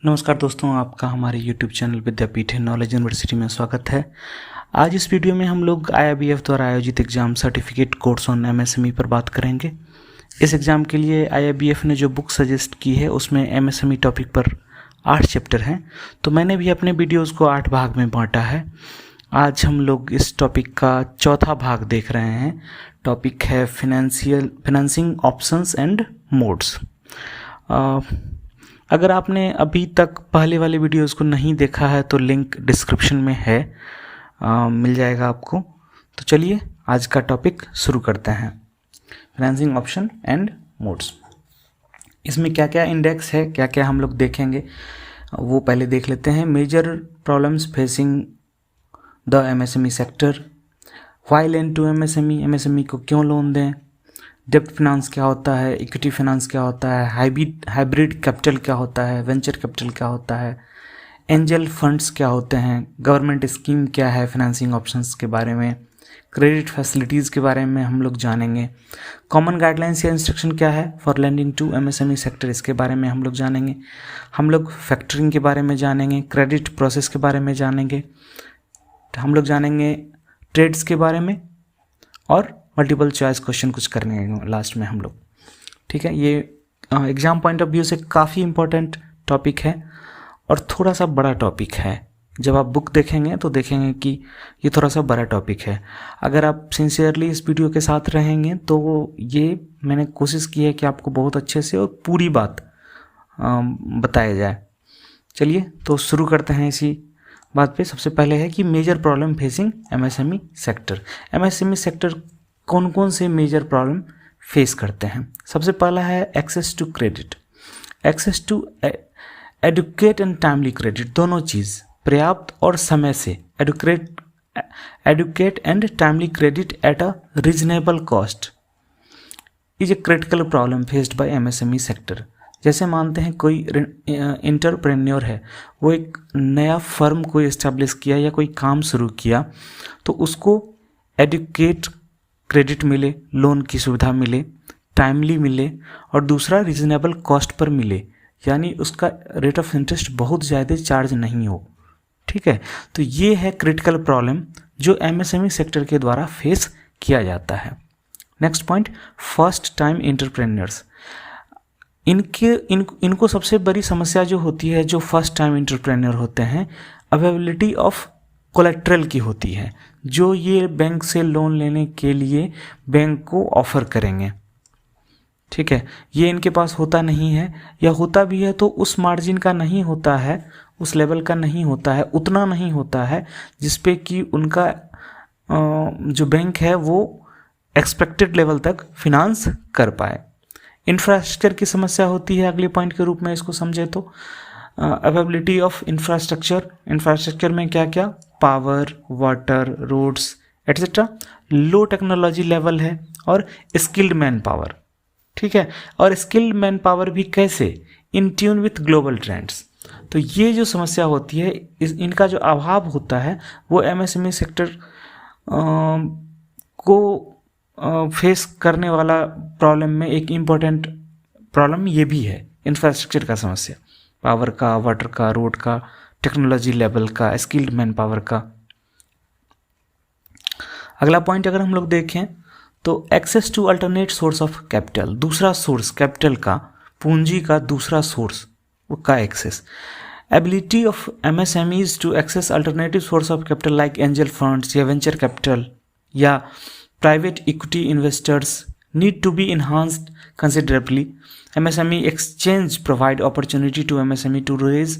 नमस्कार दोस्तों, आपका हमारे YouTube चैनल विद्यापीठ नॉलेज यूनिवर्सिटी में स्वागत है। आज इस वीडियो में हम लोग IIBF द्वारा आयोजित exam certificate course on MSME पर बात करेंगे। इस एग्ज़ाम के लिए IIBF ने जो बुक सजेस्ट की है उसमें MSME टॉपिक पर 8 चैप्टर हैं, तो मैंने भी अपने वीडियोज़ को 8 भाग में बांटा है। आज हम लोग इस टॉपिक का चौथा भाग देख रहे हैं। टॉपिक है फाइनेंसिंग ऑप्शंस एंड मोड्स। अगर आपने अभी तक पहले वाले वीडियोस को नहीं देखा है तो लिंक डिस्क्रिप्शन में है, मिल जाएगा आपको। तो चलिए आज का टॉपिक शुरू करते हैं, फाइनेंसिंग ऑप्शन एंड मोड्स। इसमें क्या क्या इंडेक्स है, क्या क्या हम लोग देखेंगे वो पहले देख लेते हैं। Major problems facing the MSME sector, why lend to MSME को क्यों लोन दें, डेब्ट फाइनेंस क्या होता है, इक्विटी फाइनेंस क्या होता है, हाइब्रिड कैपिटल क्या होता है, वेंचर कैपिटल क्या होता है, एंजल फंड्स क्या होते हैं, गवर्नमेंट स्कीम क्या है, फाइनेंसिंग ऑप्शंस के बारे में, क्रेडिट फैसिलिटीज़ के बारे में हम लोग जानेंगे। कॉमन गाइडलाइंस या इंस्ट्रक्शन क्या है for lending to MSME sector, इसके बारे में हम लोग जानेंगे। हम लोग फैक्टरिंग के बारे में जानेंगे, क्रेडिट प्रोसेस के बारे में जानेंगे, हम लोग जानेंगे ट्रेड्स के बारे में, और मल्टीपल चॉइस क्वेश्चन कुछ करने लास्ट में हम लोग। ठीक है, ये एग्ज़ाम पॉइंट ऑफ व्यू से काफ़ी इम्पोर्टेंट टॉपिक है और थोड़ा सा बड़ा टॉपिक है। जब आप बुक देखेंगे तो देखेंगे कि ये थोड़ा सा बड़ा टॉपिक है। अगर आप सिंसियरली इस वीडियो के साथ रहेंगे तो ये मैंने कोशिश की है कि आपको बहुत अच्छे से और पूरी बात बताया जाए। चलिए तो शुरू करते हैं इसी बात पे। सबसे पहले है कि major problem facing MSME sector. MSME sector कौन कौन से मेजर प्रॉब्लम फेस करते हैं। सबसे पहला है access to credit. Access to adequate and timely credit, दोनों चीज़, पर्याप्त और समय से adequate and timely credit at a reasonable cost is a critical problem faced by MSME sector. जैसे मानते हैं कोई इंटरप्रेन्योर है, वो एक नया फर्म को इस्टेब्लिश किया या कोई काम शुरू किया, तो उसको एडुकेट क्रेडिट मिले, लोन की सुविधा मिले, टाइमली मिले, और दूसरा रीजनेबल कॉस्ट पर मिले, यानी उसका रेट ऑफ इंटरेस्ट बहुत ज़्यादा चार्ज नहीं हो। ठीक है, तो ये है क्रिटिकल प्रॉब्लम जो MSME सेक्टर के द्वारा फेस किया जाता है। Next point, first time entrepreneurs. इनको सबसे बड़ी समस्या जो होती है, जो फर्स्ट टाइम एंटरप्रेन्योर होते हैं, अवेलेबिलिटी ऑफ कोलेट्रल की होती है, जो ये बैंक से लोन लेने के लिए बैंक को ऑफर करेंगे। ठीक है, ये इनके पास होता नहीं है, या होता भी है तो उस मार्जिन का नहीं होता है, उस लेवल का नहीं होता है, उतना नहीं होता है जिसपे कि उनका जो बैंक है वो एक्सपेक्टेड लेवल तक फिनांस कर पाए। इंफ्रास्ट्रक्चर की समस्या होती है अगले पॉइंट के रूप में, इसको समझे तो अवेलेबिलिटी ऑफ इंफ्रास्ट्रक्चर। इंफ्रास्ट्रक्चर में क्या क्या, पावर, वाटर, रोड्स एट्सेट्रा। लो टेक्नोलॉजी लेवल है, और स्किल्ड मैन पावर। ठीक है, और स्किल्ड मैन पावर भी कैसे, in tune with global trends. तो ये जो समस्या होती है, इनका जो अभाव होता है, वो MSME सेक्टर को फेस करने वाला प्रॉब्लम में एक इम्पोर्टेंट प्रॉब्लम ये भी है, इंफ्रास्ट्रक्चर का समस्या, पावर का, वाटर का, रोड का, टेक्नोलॉजी लेवल का, स्किल्ड मैन पावर का। अगला पॉइंट अगर हम लोग देखें तो access to alternate source of capital, दूसरा सोर्स कैपिटल का, पूंजी का दूसरा सोर्स वो का access. Ability of MSMEs to access alternative source of capital like angel funds या वेंचर कैपिटल या private equity investors need to be enhanced considerably. MSME exchange provide opportunity to MSME to raise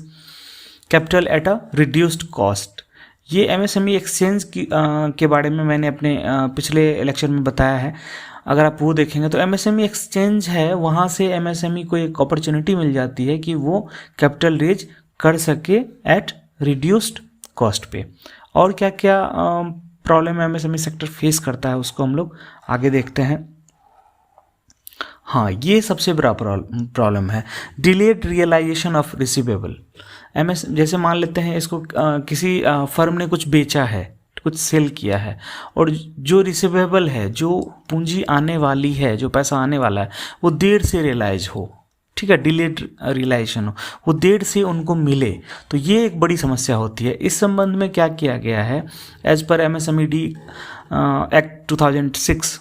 capital at a reduced cost. ये MSME exchange के बारे में मैंने अपने पिछले lecture में बताया है। अगर आप वो देखेंगे तो MSME exchange है, वहाँ से MSME को एक अपॉर्चुनिटी मिल जाती है कि वो कैपिटल रेज कर सके एट रिड्यूस्ड कॉस्ट पे। और क्या क्या प्रॉब्लम MSME सेक्टर फेस करता है उसको हम लोग आगे देखते हैं। हाँ, ये सबसे बड़ा प्रॉब्लम है, डिलेड रियलाइजेशन ऑफ रिसीवेबल। जैसे मान लेते हैं इसको किसी फर्म ने कुछ बेचा है, कुछ सेल किया है, और जो रिसीवेबल है, जो पूंजी आने वाली है, जो पैसा आने वाला है, वो देर से रियलाइज हो। ठीक है, डिलेड रियलाइजेशन हो, वो देर से उनको मिले, तो ये एक बड़ी समस्या होती है। इस संबंध में क्या किया गया है, एज पर MSMED act 2006,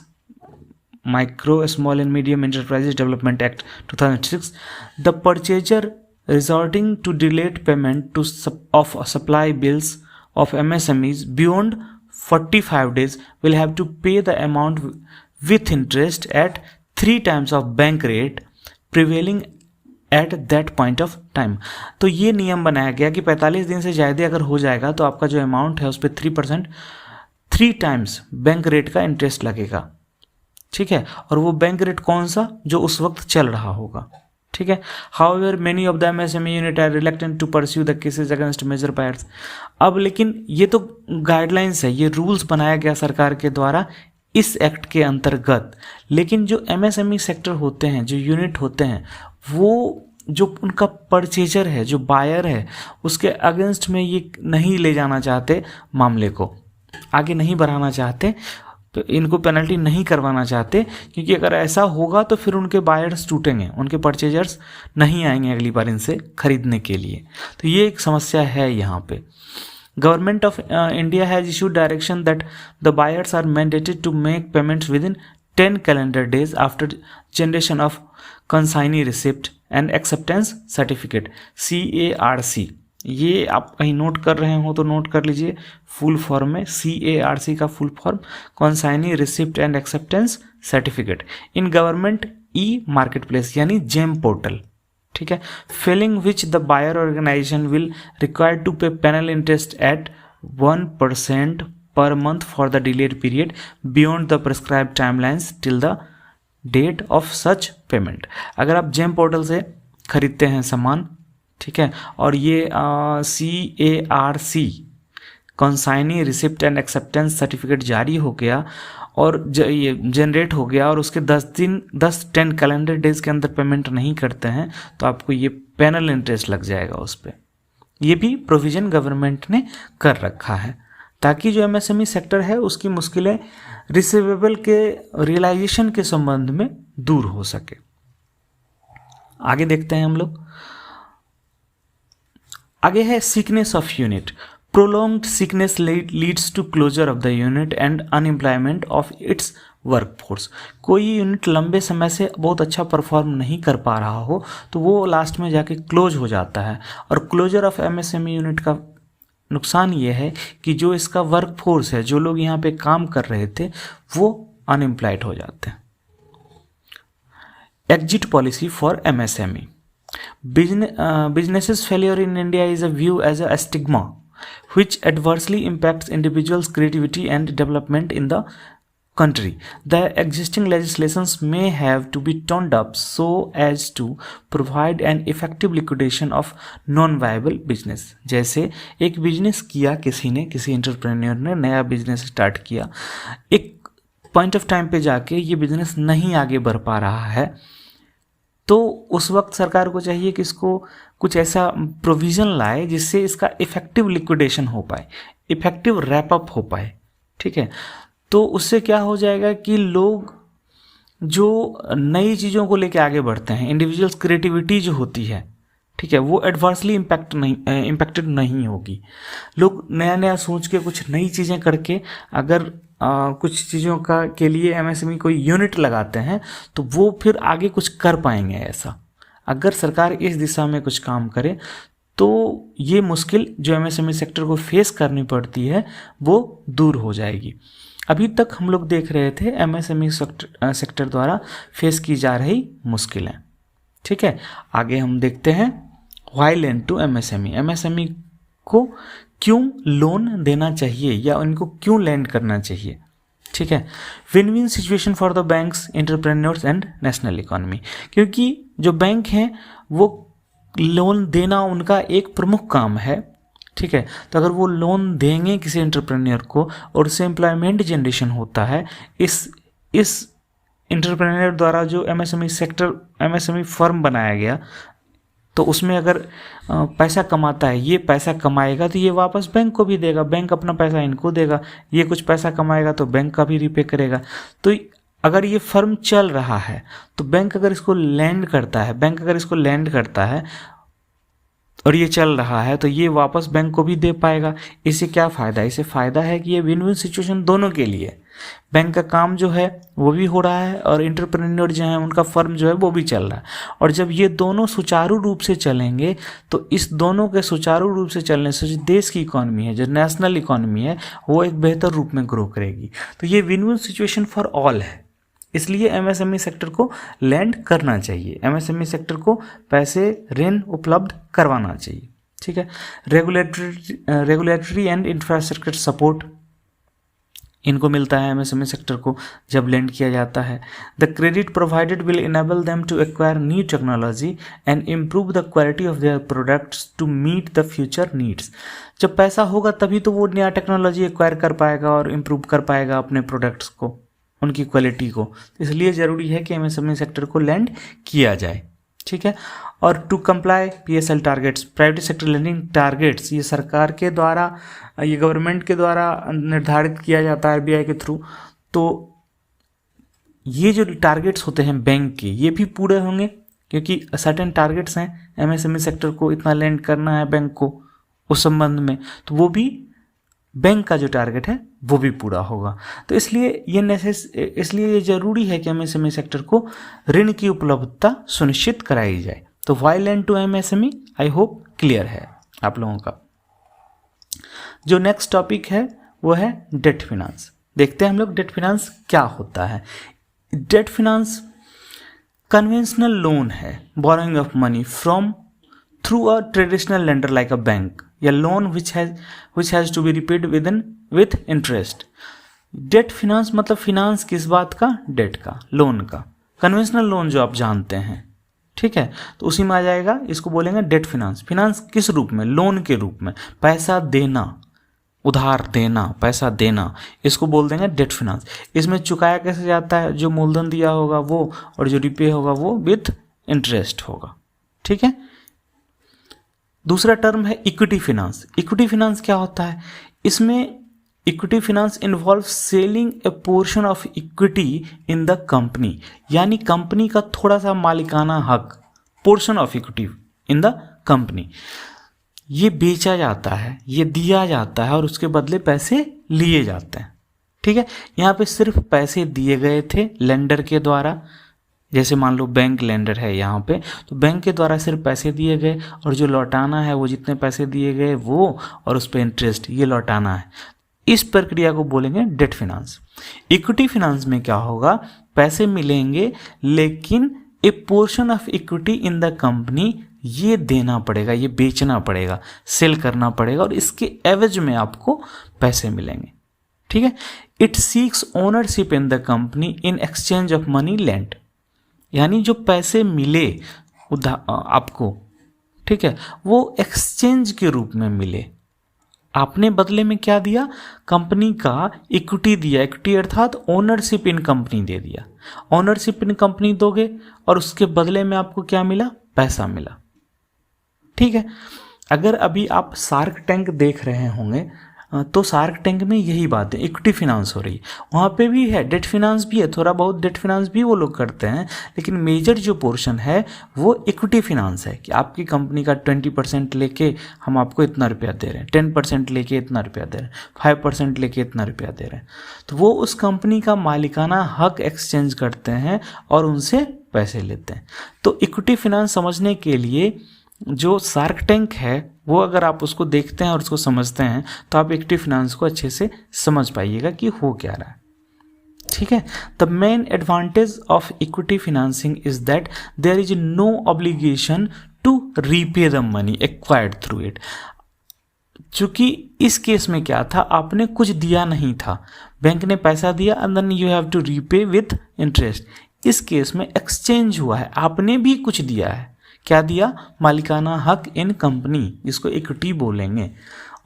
micro small and medium enterprises development act 2006, the purchaser resorting to delayed payment to of supply bills of MSMEs beyond 45 days will have to pay the amount with interest at 3 times of bank rate prevailing at that point of time। तो ये नियम बनाया गया कि 45 दिन से ज़्यादा अगर हो जाएगा तो आपका जो अमाउंट है उस पर 3% 3 टाइम्स बैंक रेट का इंटरेस्ट लगेगा, ठीक है, और वो बैंक रेट कौन सा, जो उस वक्त चल रहा होगा, ठीक है। However many of the MSME unit are reluctant to pursue the cases against major buyers. अब लेकिन ये तो गाइडलाइंस है, ये रूल्स बनाया गया सरकार के द्वारा इस एक्ट के अंतर्गत, लेकिन जो MSME सेक्टर होते हैं, जो यूनिट होते हैं, वो जो उनका परचेजर है, जो बायर है, उसके अगेंस्ट में ये नहीं ले जाना चाहते, मामले को आगे नहीं बढ़ाना चाहते, तो इनको पेनल्टी नहीं करवाना चाहते, क्योंकि अगर ऐसा होगा तो फिर उनके बायर्स टूटेंगे, उनके परचेजर्स नहीं आएंगे अगली बार इनसे खरीदने के लिए। तो ये एक समस्या है यहाँ पे। Government of India has issued direction that the buyers are mandated to make payments within 10 calendar days after generation of consignee receipt and acceptance certificate, CARC। ये आप कहीं नोट कर रहे हो तो नोट कर लीजिए, फुल फॉर्म में CARC का full form consignee receipt and acceptance certificate in government market place यानी जेम पोर्टल, ठीक है। Failing which the buyer organisation will require to pay penal interest at 1% per month for the delayed period beyond the prescribed timelines till the date of such payment. अगर आप GeM portal से खरीदते हैं सामान, ठीक है, और ये CARC consignee receipt and acceptance certificate जारी हो गया और ये जनरेट हो गया और उसके 10 कैलेंडर डेज के अंदर पेमेंट नहीं करते हैं तो आपको ये पेनल इंटरेस्ट लग जाएगा उस पर। ये भी प्रोविज़न गवर्नमेंट ने कर रखा है ताकि जो MSME सेक्टर है उसकी मुश्किलें रिसीवेबल के रियलाइजेशन के संबंध में दूर हो सके। आगे देखते हैं हम लोग। आगे है sickness of unit. Prolonged sickness leads to closure of the unit and unemployment of its workforce. कोई यूनिट लंबे समय से बहुत अच्छा परफॉर्म नहीं कर पा रहा हो तो वो लास्ट में जाके क्लोज हो जाता है। और क्लोजर ऑफ MSME यूनिट का नुकसान ये है कि जो इसका वर्कफोर्स है, जो लोग यहाँ पे काम कर रहे थे, वो अनएम्प्लॉयड हो जाते हैं। Exit policy for MSME। Business's failure in India is viewed as a stigma which adversely impacts individuals' creativity and development in the country. The existing legislations may have to be toned up so as to provide an effective liquidation of non-viable business। जैसे एक business किया किसी ने, किसी entrepreneur ने नया business start किया, एक पॉइंट ऑफ टाइम पे जाके ये बिजनेस नहीं आगे बढ़ पा रहा है, तो उस वक्त सरकार को चाहिए कि इसको कुछ ऐसा प्रोविज़न लाए जिससे इसका इफ़ेक्टिव लिक्विडेशन हो पाए, इफ़ेक्टिव रैप अप हो पाए, ठीक है। तो उससे क्या हो जाएगा कि लोग जो नई चीज़ों को लेके आगे बढ़ते हैं, इंडिविजुअल्स क्रिएटिविटी जो होती है, ठीक है, वो एडवर्सली इम्पैक्टेड नहीं होगी। लोग नया नया सोच के कुछ नई चीज़ें करके अगर कुछ चीज़ों का के लिए MSME कोई यूनिट लगाते हैं तो वो फिर आगे कुछ कर पाएंगे। ऐसा अगर सरकार इस दिशा में कुछ काम करे तो ये मुश्किल जो MSME सेक्टर को फेस करनी पड़ती है वो दूर हो जाएगी। अभी तक हम लोग देख रहे थे MSME सेक्टर द्वारा फेस की जा रही मुश्किलें, ठीक है। आगे हम देखते हैं why lend to MSME। MSME को क्यों लोन देना चाहिए या उनको क्यों लैंड करना चाहिए, ठीक है। Win win situation for the banks, entrepreneurs and national economy. क्योंकि जो बैंक हैं वो लोन देना उनका एक प्रमुख काम है, ठीक है। तो अगर वो लोन देंगे किसी एंटरप्रेन्योर को और उससे एम्प्लॉयमेंट जनरेशन होता है, इस एंटरप्रेन्योर द्वारा जो MSME सेक्टर MSME फर्म बनाया गया तो उसमें अगर पैसा कमाता है, ये पैसा कमाएगा तो ये वापस बैंक को भी देगा, बैंक अपना पैसा इनको देगा, ये कुछ पैसा कमाएगा तो बैंक का भी रिपे करेगा। तो अगर ये फर्म चल रहा है तो बैंक अगर इसको लैंड करता है और ये चल रहा है तो ये वापस बैंक को भी दे पाएगा। इससे क्या फ़ायदा है? इससे फ़ायदा है कि ये विन विन सिचुएशन दोनों के लिए, बैंक का काम जो है वो भी हो रहा है और एंटरप्रेन्योर जो है उनका फर्म जो है वो भी चल रहा है। और जब ये दोनों सुचारू रूप से चलेंगे तो इस दोनों के सुचारू रूप से चलने से जो देश की इकॉनमी है, जो नेशनल इकॉनमी है, वो एक बेहतर रूप में ग्रो करेगी। तो ये win win situation for all है, इसलिए एमएसएमई सेक्टर को लैंड करना चाहिए, एमएसएमई सेक्टर को पैसे ऋण उपलब्ध करवाना चाहिए। ठीक है। रेगुलेटरी एंड इंफ्रास्ट्रक्चर सपोर्ट इनको मिलता है एमएसएमई सेक्टर को जब लैंड किया जाता है। The credit provided will enable them to acquire new technology and improve the quality of their products to meet the future needs. जब पैसा होगा तभी तो वो नया टेक्नोलॉजी एक्वायर कर पाएगा और इम्प्रूव कर पाएगा अपने प्रोडक्ट्स को, उनकी क्वालिटी को। इसलिए ज़रूरी है कि एमएसएमई सेक्टर को लैंड किया जाए। ठीक है। और to comply PSL targets, private sector lending targets, ये सरकार के द्वारा, ये गवर्नमेंट के द्वारा निर्धारित किया जाता है आरबीआई के थ्रू। तो ये जो टारगेट्स होते हैं बैंक के, ये भी पूरे होंगे क्योंकि सर्टेन टारगेट्स हैं एमएसएमई सेक्टर को इतना लैंड करना है बैंक को उस संबंध में, तो वो भी बैंक का जो टारगेट है वो भी पूरा होगा। तो इसलिए ये ज़रूरी है कि एमएसएमई सेक्टर को ऋण की उपलब्धता सुनिश्चित कराई जाए। तो why lend to MSME, I hope clear है आप लोगों का। जो नेक्स्ट टॉपिक है वो है डेट फिनांस। देखते हैं हम लोग डेट फिनांस क्या होता है। डेट फिनांस कन्वेंशनल लोन है, borrowing of money from through a traditional lender like a bank, या loan which has to be repaid with interest। Debt finance मतलब फिनांस किस बात का? डेट का, लोन का। कन्वेंशनल लोन जो आप जानते हैं, ठीक है, तो उसी में आ जाएगा, इसको बोलेंगे डेट फिनांस। फिनांस किस रूप में? लोन के रूप में, पैसा देना, उधार देना, पैसा देना, इसको बोल देंगे डेट फिनांस। इसमें चुकाया कैसे जाता है? जो मूलधन दिया होगा वो, और जो रिपे होगा वो विथ इंटरेस्ट होगा। ठीक है। दूसरा टर्म है इक्विटी फिनांस। इक्विटी फिनांस क्या होता है? इसमें equity finance involve selling A portion of equity in the company, यानी कंपनी का थोड़ा सा मालिकाना हक, portion of equity in the company, ये बेचा जाता है, ये दिया जाता है और उसके बदले पैसे लिए जाते हैं। ठीक है। यहाँ पे सिर्फ पैसे दिए गए थे लेंडर के द्वारा, जैसे मान लो बैंक लेंडर है यहाँ पे, तो बैंक के द्वारा सिर्फ पैसे दिए गए और जो लौटाना है वो जितने पैसे दिए गए वो, और उस पर इंटरेस्ट, ये लौटाना है। इस प्रक्रिया को बोलेंगे डेट फिनांस। इक्विटी फिनांस में क्या होगा? पैसे मिलेंगे लेकिन ए portion of equity in the company, ये देना पड़ेगा, ये बेचना पड़ेगा, सेल करना पड़ेगा और इसके एवज में आपको पैसे मिलेंगे। ठीक है। It seeks ownership in the company in exchange of money lend, यानी जो पैसे मिले आपको, ठीक है, वो एक्सचेंज के रूप में मिले। आपने बदले में क्या दिया? कंपनी का इक्विटी दिया, इक्विटी अर्थात ओनरशिप इन कंपनी दे दिया। ओनरशिप इन कंपनी दोगे और उसके बदले में आपको क्या मिला? पैसा मिला। ठीक है। अगर अभी आप शार्क टैंक देख रहे होंगे तो शार्क टैंक में यही बात है, इक्विटी फिनांस हो रही है। वहाँ पे भी है, डेट फिनांस भी है, थोड़ा बहुत डेट फिनांस भी वो लोग करते हैं, लेकिन मेजर जो पोर्शन है वो इक्विटी फिनांस है कि आपकी कंपनी का 20% लेके हम आपको इतना रुपया दे रहे हैं, 10% लेके इतना रुपया दे रहे हैं, 5% लेके इतना रुपया दे रहे हैं। तो वो उस कंपनी का मालिकाना हक एक्सचेंज करते हैं और उनसे पैसे लेते हैं। तो इक्विटी फिनांस समझने के लिए जो शार्क टैंक है वो अगर आप उसको देखते हैं और उसको समझते हैं तो आप इक्विटी फिनांस को अच्छे से समझ पाइएगा कि हो क्या रहा है। ठीक है। The main advantage of equity financing is that there is no obligation to repay the money acquired through it. चूंकि इस केस में क्या था, आपने कुछ दिया नहीं था, बैंक ने पैसा दिया and then you have to repay with interest. इस केस में एक्सचेंज हुआ है, आपने भी कुछ दिया है। क्या दिया? मालिकाना हक इन कंपनी, जिसको इक्विटी बोलेंगे,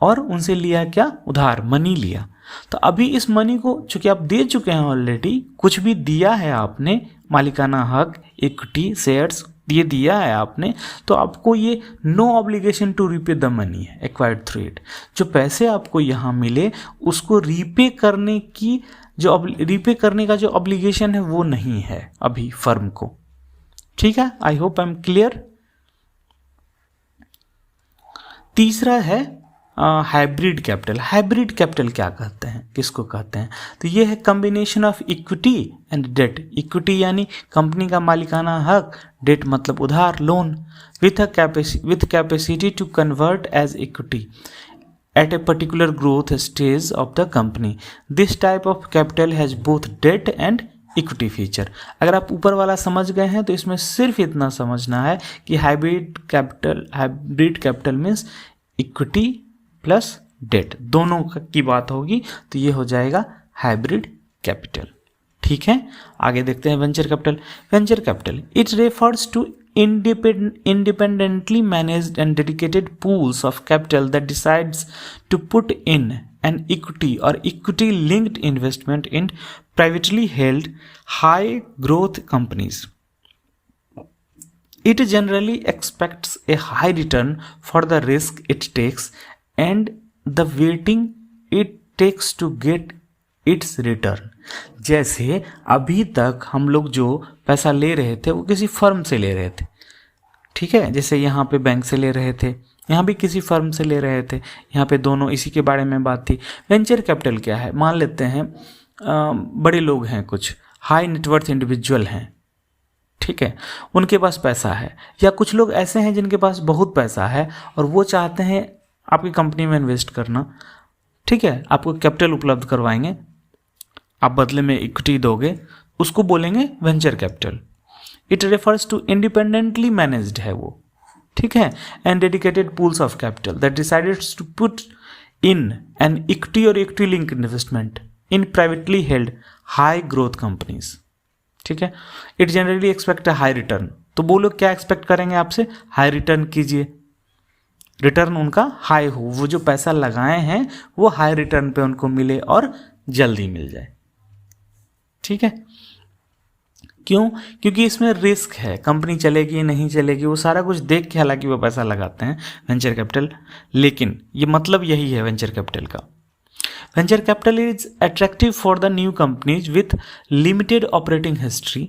और उनसे लिया क्या? उधार, मनी लिया। तो अभी इस मनी को चूंकि आप दे चुके हैं ऑलरेडी, कुछ भी दिया है आपने, मालिकाना हक, इक्विटी, शेयर्स, ये दिया है आपने, तो आपको ये no obligation to repay the money है एक्वायर्ड थ्रू इट। जो पैसे आपको यहाँ मिले उसको रीपे करने की जो रीपे करने का जो ऑब्लिगेशन है वो नहीं है अभी फर्म को। ठीक है, I hope I am clear. तीसरा है हाइब्रिड कैपिटल। हाइब्रिड कैपिटल क्या कहते हैं, किसको कहते हैं? तो ये है combination of equity and debt. Equity यानी कंपनी का मालिकाना हक, डेट मतलब उधार, loan, with capacity to convert as equity at a particular growth stage of the company. This type of capital has both debt and equity feature. अगर आप ऊपर वाला समझ गए हैं तो इसमें सिर्फ इतना समझना है कि hybrid capital means equity plus debt दोनों की बात होगी, तो ये हो जाएगा हाइब्रिड कैपिटल। ठीक है, आगे देखते हैं venture capital. Venture capital it refers to independently managed and dedicated pools of capital that decides to put in an equity or equity linked investment in privately held high growth companies. It generally expects a high return for the risk it takes and the waiting it takes to get its return. जैसे अभी तक हम लोग जो पैसा ले रहे थे वो किसी फर्म से ले रहे थे, ठीक है, जैसे यहाँ पे बैंक से ले रहे थे, यहाँ भी किसी फर्म से ले रहे थे, यहाँ पे दोनों इसी के बारे में बात थी। वेंचर कैपिटल क्या है, मान लेते हैं बड़े लोग हैं, कुछ हाई नेटवर्थ इंडिविजुअल हैं, ठीक है, उनके पास पैसा है, या कुछ लोग ऐसे हैं जिनके पास बहुत पैसा है और वो चाहते हैं आपकी कंपनी में इन्वेस्ट करना, ठीक है, आपको कैपिटल उपलब्ध करवाएंगे, आप बदले में इक्विटी दोगे, उसको बोलेंगे venture capital. It refers to independently managed है वो, ठीक है, and dedicated pools of capital that decided to put in an equity और equity link investment in privately held high growth companies. ठीक है, it generally expect a high return. तो वो लोग क्या एक्सपेक्ट करेंगे आपसे, हाई रिटर्न कीजिए, रिटर्न उनका हाई हो, वो जो पैसा लगाए हैं वो हाई रिटर्न पे उनको मिले और जल्दी मिल जाए। ठीक है, क्यों? क्योंकि इसमें रिस्क है, कंपनी चलेगी नहीं चलेगी वो सारा कुछ देख के हालांकि वो पैसा लगाते हैं वेंचर कैपिटल, लेकिन ये मतलब यही है वेंचर कैपिटल का। Venture capital is attractive for the new companies with limited operating history.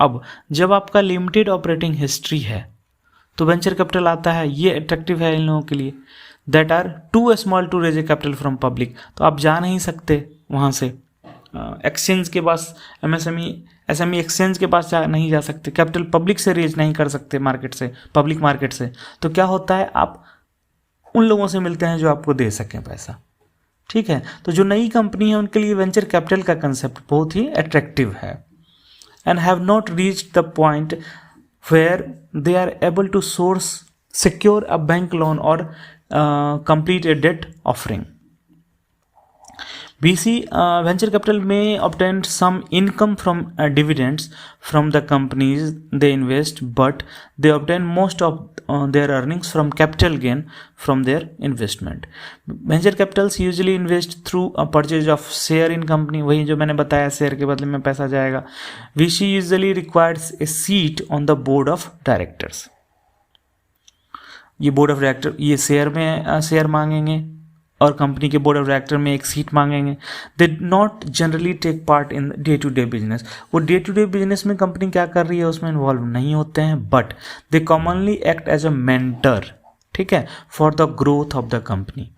अब जब आपका लिमिटेड ऑपरेटिंग हिस्ट्री है तो वेंचर कैपिटल आता है, ये अट्रैक्टिव है इन लोगों के लिए। That are too small to raise a capital from public, तो आप जा नहीं सकते वहाँ से, एक्सचेंज के पास, एसएमई एक्सचेंज के पास नहीं जा सकते, कैपिटल पब्लिक से रेज नहीं कर सकते मार्केट से, पब्लिक मार्केट से। तो क्या होता है, आप उन लोगों से मिलते हैं जो आपको दे सकें पैसा। ठीक है, तो जो नई कंपनी है उनके लिए वेंचर कैपिटल का कंसेप्ट बहुत ही अट्रैक्टिव है। And have not reached the point where they are able to source secure a bank loan और complete a debt offering. VC venture capital may obtain some income from dividends from the companies they invest, but they obtain most of their earnings from capital gain from their investment. Venture capitals usually invest through a purchase of share in company, वही जो मैंने बताया share के बदले में पैसा जाएगा। VC usually requires a seat on the board of directors. ये बोर्ड ऑफ डायरेक्टर ये शेयर मांगेंगे और कंपनी के बोर्ड ऑफ डायरेक्टर में एक सीट मांगेंगे। They not generally take part in day to day business, वो डे टू डे बिजनेस में कंपनी क्या कर रही है उसमें इन्वॉल्व नहीं होते हैं, but they commonly act as a mentor, ठीक है, for the growth of the company.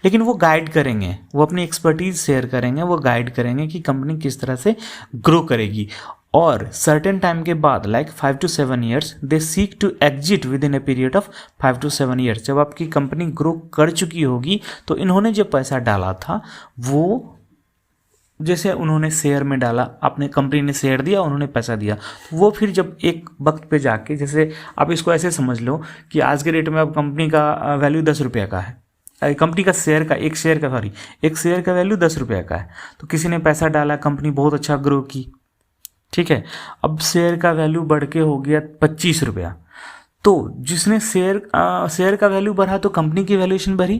लेकिन वो गाइड करेंगे, वो अपनी एक्सपर्टीज शेयर करेंगे, वो गाइड करेंगे कि कंपनी किस तरह से ग्रो करेगी। और सर्टेन टाइम के बाद like 5 to 7 years they seek to exit within a period of 5 to 7 years। जब आपकी कंपनी ग्रो कर चुकी होगी तो इन्होंने जो पैसा डाला था वो, जैसे उन्होंने शेयर में डाला, आपने कंपनी ने शेयर दिया, उन्होंने पैसा दिया, वो फिर जब एक वक्त पे जाके, जैसे आप इसको ऐसे समझ लो कि आज के डेट में अब कंपनी का वैल्यू 10 रुपये का है, कंपनी का शेयर का एक शेयर का वैल्यू 10 रुपये का है। तो किसी ने पैसा डाला, कंपनी बहुत अच्छा ग्रो की, ठीक है, अब शेयर का वैल्यू बढ़ के हो गया 25 रुपया। तो जिसने शेयर का वैल्यू बढ़ा तो कंपनी की वैल्यूएशन बढ़ी,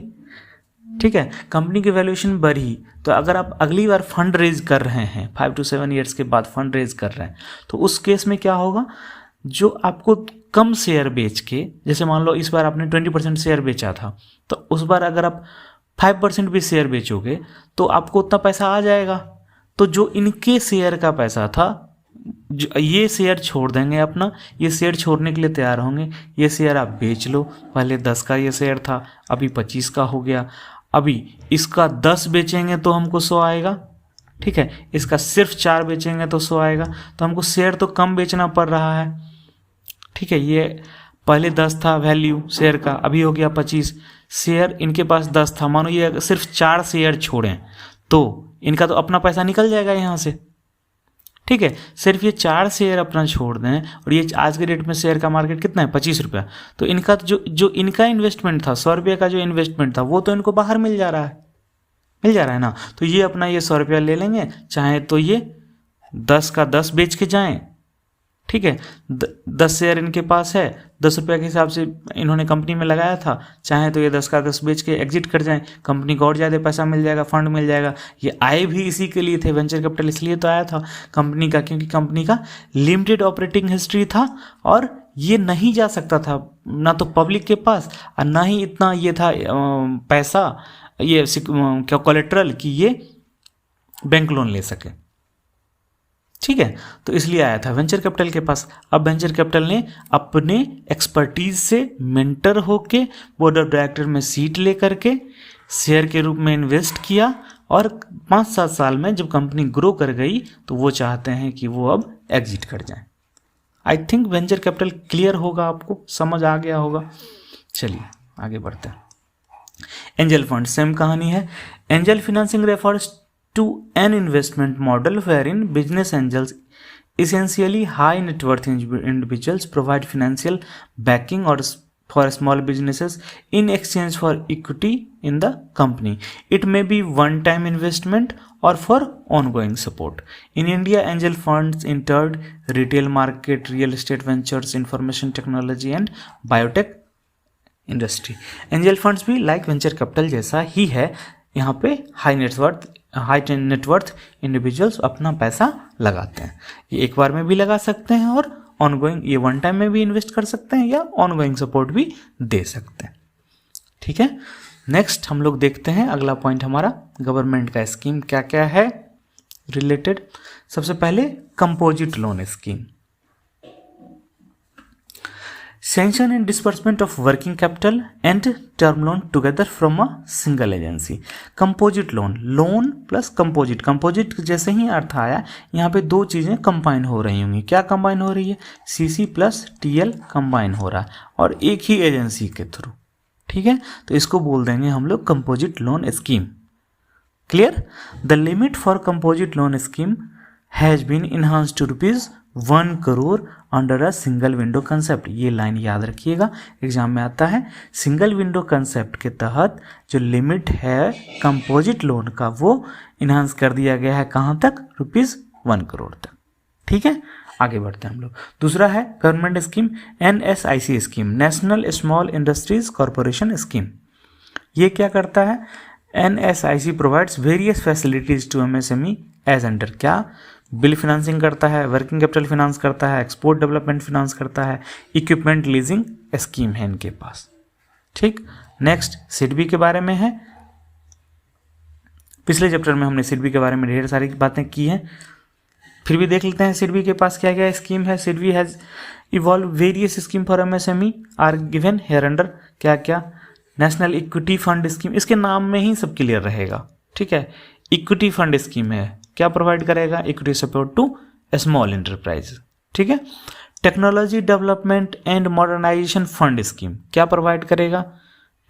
ठीक है, कंपनी की वैल्यूएशन बढ़ी। तो अगर आप अगली बार फंड रेज कर रहे हैं, 5 to 7 years के बाद फंड रेज कर रहे हैं, तो उस केस में क्या होगा, जो आपको कम शेयर बेच के, जैसे मान लो इस बार आपने 20% शेयर बेचा था, तो उस बार अगर आप 5% भी शेयर बेचोगे तो आपको उतना पैसा आ जाएगा। तो जो इनके शेयर का पैसा था, ये शेयर छोड़ देंगे अपना, ये शेयर छोड़ने के लिए तैयार होंगे, ये शेयर आप बेच लो। पहले 10 का ये शेयर था, अभी 25 का हो गया, अभी इसका 10 बेचेंगे तो हमको 100 आएगा, ठीक है, इसका सिर्फ 4 बेचेंगे तो 100 आएगा। तो हमको शेयर तो कम बेचना पड़ रहा है, ठीक है। ये पहले 10 था वैल्यू शेयर का, अभी हो गया 25। शेयर इनके पास 10 था, मानो ये सिर्फ 4 शेयर छोड़ें तो इनका तो अपना पैसा निकल जाएगा यहाँ से, ठीक है। सिर्फ ये 4 शेयर अपना छोड़ दें, और ये आज के डेट में शेयर का मार्केट कितना है, 25 रुपया। तो इनका जो इनका इन्वेस्टमेंट था, 100 रुपये का जो इन्वेस्टमेंट था, वो तो इनको बाहर मिल जा रहा है ना। तो ये अपना ये 100 रुपया ले लेंगे, चाहे तो ये 10 का 10 बेच के जाएं, ठीक है। 10 शेयर इनके पास है, 10 रुपये के हिसाब से इन्होंने कंपनी में लगाया था, चाहे तो ये 10 का 10 बेच के एग्जिट कर जाएं, कंपनी को और ज़्यादा पैसा मिल जाएगा, फंड मिल जाएगा। ये आए भी इसी के लिए थे, वेंचर कैपिटल इसलिए तो आया था कंपनी का, क्योंकि कंपनी का लिमिटेड ऑपरेटिंग हिस्ट्री था और ये नहीं जा सकता था ना तो पब्लिक के पास, और ना ही इतना ये था पैसा, ये क्या कोलेट्रल कि ये बैंक लोन ले सके, ठीक है। तो इसलिए आया था वेंचर कैपिटल के पास। अब वेंचर कैपिटल ने अपने एक्सपर्टीज से मेंटर होके बोर्ड ऑफ डायरेक्टर में सीट लेकर के शेयर के रूप में इन्वेस्ट किया, और 5-7 साल में जब कंपनी ग्रो कर गई तो वो चाहते हैं कि वो अब एग्जिट कर जाएं। I think venture capital clear होगा, आपको समझ आ गया होगा। चलिए आगे बढ़ते हैं। एंजल फंड, सेम कहानी है। Angel financing refers to an investment model wherein business angels, essentially high net worth individuals, provide financial backing or for small businesses in exchange for equity in the company. It may be one-time investment or for ongoing support. In India, angel funds entered retail market, real estate ventures, information technology and biotech industry. Angel funds भी like venture capital जैसा ही है, यहाँ पे high net worth individuals अपना पैसा लगाते हैं। ये एक बार में भी लगा सकते हैं और ऑनगोइंग, ये वन टाइम में भी इन्वेस्ट कर सकते हैं या ऑनगोइंग सपोर्ट भी दे सकते हैं, ठीक है। नेक्स्ट हम लोग देखते हैं अगला पॉइंट हमारा, गवर्नमेंट का स्कीम क्या क्या है रिलेटेड। सबसे पहले composite loan scheme, sanction and disbursement of working capital and term loan together from a single agency. Composite loan, loan plus composite, composite जैसे ही अर्थ आया, यहाँ पे 2 चीज़ें कंबाइन हो रही होंगी। क्या कंबाइन हो रही है, सीसी प्लस टीएल कंबाइन हो रहा है, और एक ही एजेंसी के थ्रू, ठीक है। तो इसको बोल देंगे हम लोग composite loan scheme. Clear. The limit for composite loan scheme has been enhanced to ₹1 crore under a single window concept. ये लाइन याद रखिएगा, एग्जाम में आता है। सिंगल विंडो कंसेप्ट के तहत जो लिमिट है कंपोजिट लोन का, वो इनहांस कर दिया गया है कहाँ तक, ₹1 करोड़ तक, ठीक है। आगे बढ़ते हैं हम लोग। दूसरा है government scheme, NSIC scheme, national small industries corporation scheme. ये क्या करता है, NSIC provides various facilities to MSME as under, क्या बिल फिनेंसिंग करता है, वर्किंग कैपिटल फिनांस करता है, एक्सपोर्ट डेवलपमेंट फिनांस करता है, इक्विपमेंट लीजिंग स्कीम है इनके पास, ठीक। नेक्स्ट सिडबी के बारे में है। पिछले चैप्टर में हमने सिडबी के बारे में ढेर सारी बातें की हैं, फिर भी देख लेते हैं सिडबी के पास क्या क्या स्कीम है। SIDBI has evolve various scheme for MSME are given hereunder, क्या क्या, नेशनल इक्विटी फंड स्कीम, इसके नाम में ही सब क्लियर रहेगा, ठीक है। इक्विटी फंड स्कीम है, क्या प्रोवाइड करेगा, equity support to small enterprise, ठीक है। Technology development and modernisation fund scheme, क्या प्रोवाइड करेगा,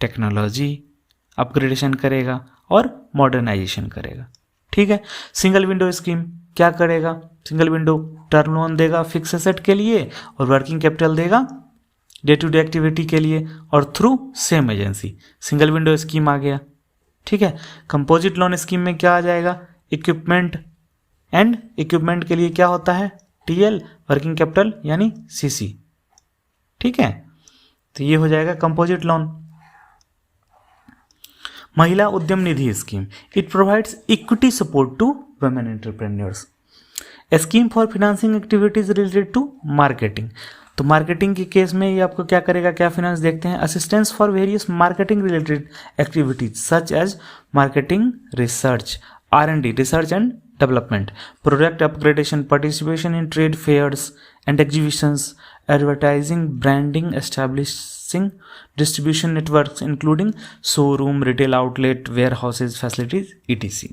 टेक्नोलॉजी अपग्रेडेशन करेगा और मॉडर्नाइजेशन करेगा, ठीक है। सिंगल विंडो स्कीम क्या करेगा, सिंगल विंडो टर्म लोन देगा फिक्स एसेट के लिए और वर्किंग कैपिटल देगा डे टू डे एक्टिविटी के लिए और through same agency. Single window scheme आ गया, ठीक है। कंपोजिट लोन स्कीम में क्या आ जाएगा, इक्विपमेंट, एंड इक्विपमेंट के लिए क्या होता है, टीएल, वर्किंग कैपिटल यानी सीसी, ठीक है। तो ये हो जाएगा composite loan. Mahila Udyam Nidhi scheme, it provides equity support to women entrepreneurs. Scheme for financing activities related to marketing, तो मार्केटिंग के केस में ये आपको क्या करेगा, क्या फाइनेंस देखते हैं, assistance for various marketing related activities such as marketing research, R&D, research and development, product upgradation, participation in trade fairs and exhibitions, advertising, branding, establishing distribution networks including showroom, retail outlet, warehouses, facilities, etc.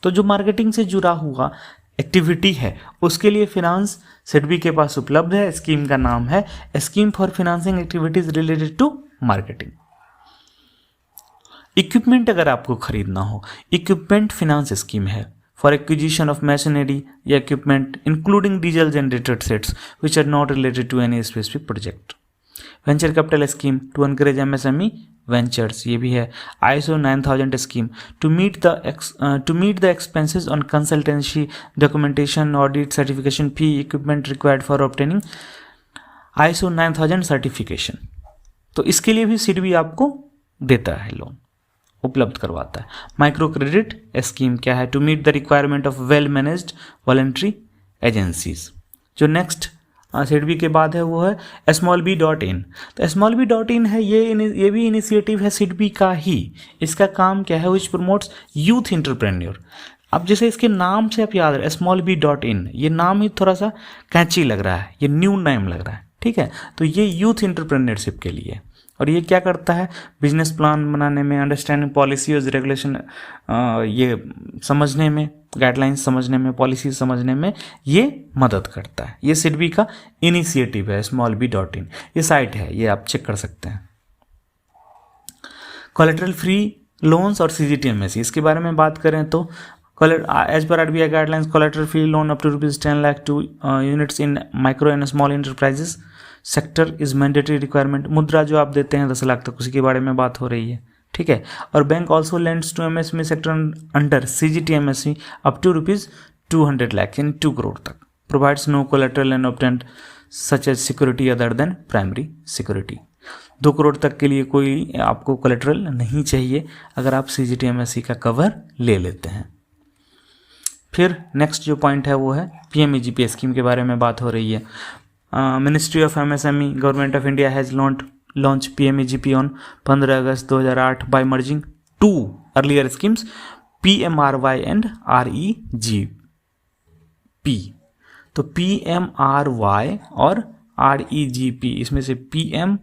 तो जो marketing से जुड़ा हुआ activity है उसके लिए finance SIDBI के पास उपलब्ध है। स्कीम का नाम है scheme for financing activities related to marketing. Equipment अगर आपको खरीदना हो, इक्विपमेंट फिनांस स्कीम है फॉर एक्विजिशन ऑफ मशीनरी या equipment including diesel generated sets which are not related to any specific project. Venture capital scheme to encourage MSME ventures, ये भी है। ISO 9000 scheme to meet the expenses on consultancy, documentation, audit, certification fee, equipment required for obtaining ISO 9000 certification. तो इसके लिए भी सिडबी आपको देता है, लोन उपलब्ध करवाता है। माइक्रो क्रेडिट स्कीम क्या है? To meet the requirement of well managed voluntary agencies. जो नेक्स्ट सिडबी के बाद है वो है smallb.in। तो smallb.in है, ये भी इनिशिएटिव है सिडबी का ही। इसका काम क्या है? विच प्रमोट्स यूथ एंटरप्रेन्योर। अब जैसे इसके नाम से आप याद रहे smallb.in, ये नाम ही थोड़ा सा कैची लग रहा है, ये न्यू नेम लग रहा है, ठीक है। तो ये यूथ एंटरप्रेन्योरशिप के लिए, और ये क्या करता है? बिजनेस प्लान बनाने में, अंडरस्टैंडिंग पॉलिसीज, रेगुलेशन ये समझने में, गाइडलाइंस समझने में, पॉलिसी समझने में ये मदद करता है। ये सिडबी का इनिशिएटिव है smallb.in। ये साइट है, ये आप चेक कर सकते हैं। कोलेटरल फ्री लोन्स और CGTMSE, इसके बारे में बात करें तो एज पर RBI guidelines collateral free loan up to ₹10 lakh to units in micro and small enterprises sector is mandatory requirement. Mudra जो आप देते हैं 10 लाख तक, उसी के बारे में बात हो रही है, ठीक है। और bank also lends to MSME sector under CGTMSE up to ₹200 lakh यानी 2 करोड़ तक। Provides no collateral and obtained such as security other than primary security. 2 crore तक के लिए कोई आपको कोलेटरल नहीं चाहिए अगर आप CGTMSE का कवर ले लेते हैं। फिर नेक्स्ट जो पॉइंट है वो है PMEGP स्कीम के बारे में बात हो रही है। Ministry of MSME government of India has launch PMEGP on 15 August 2008 by merging 2 earlier schemes PMRY and REGP। तो PMRY और REGP, इसमें से PM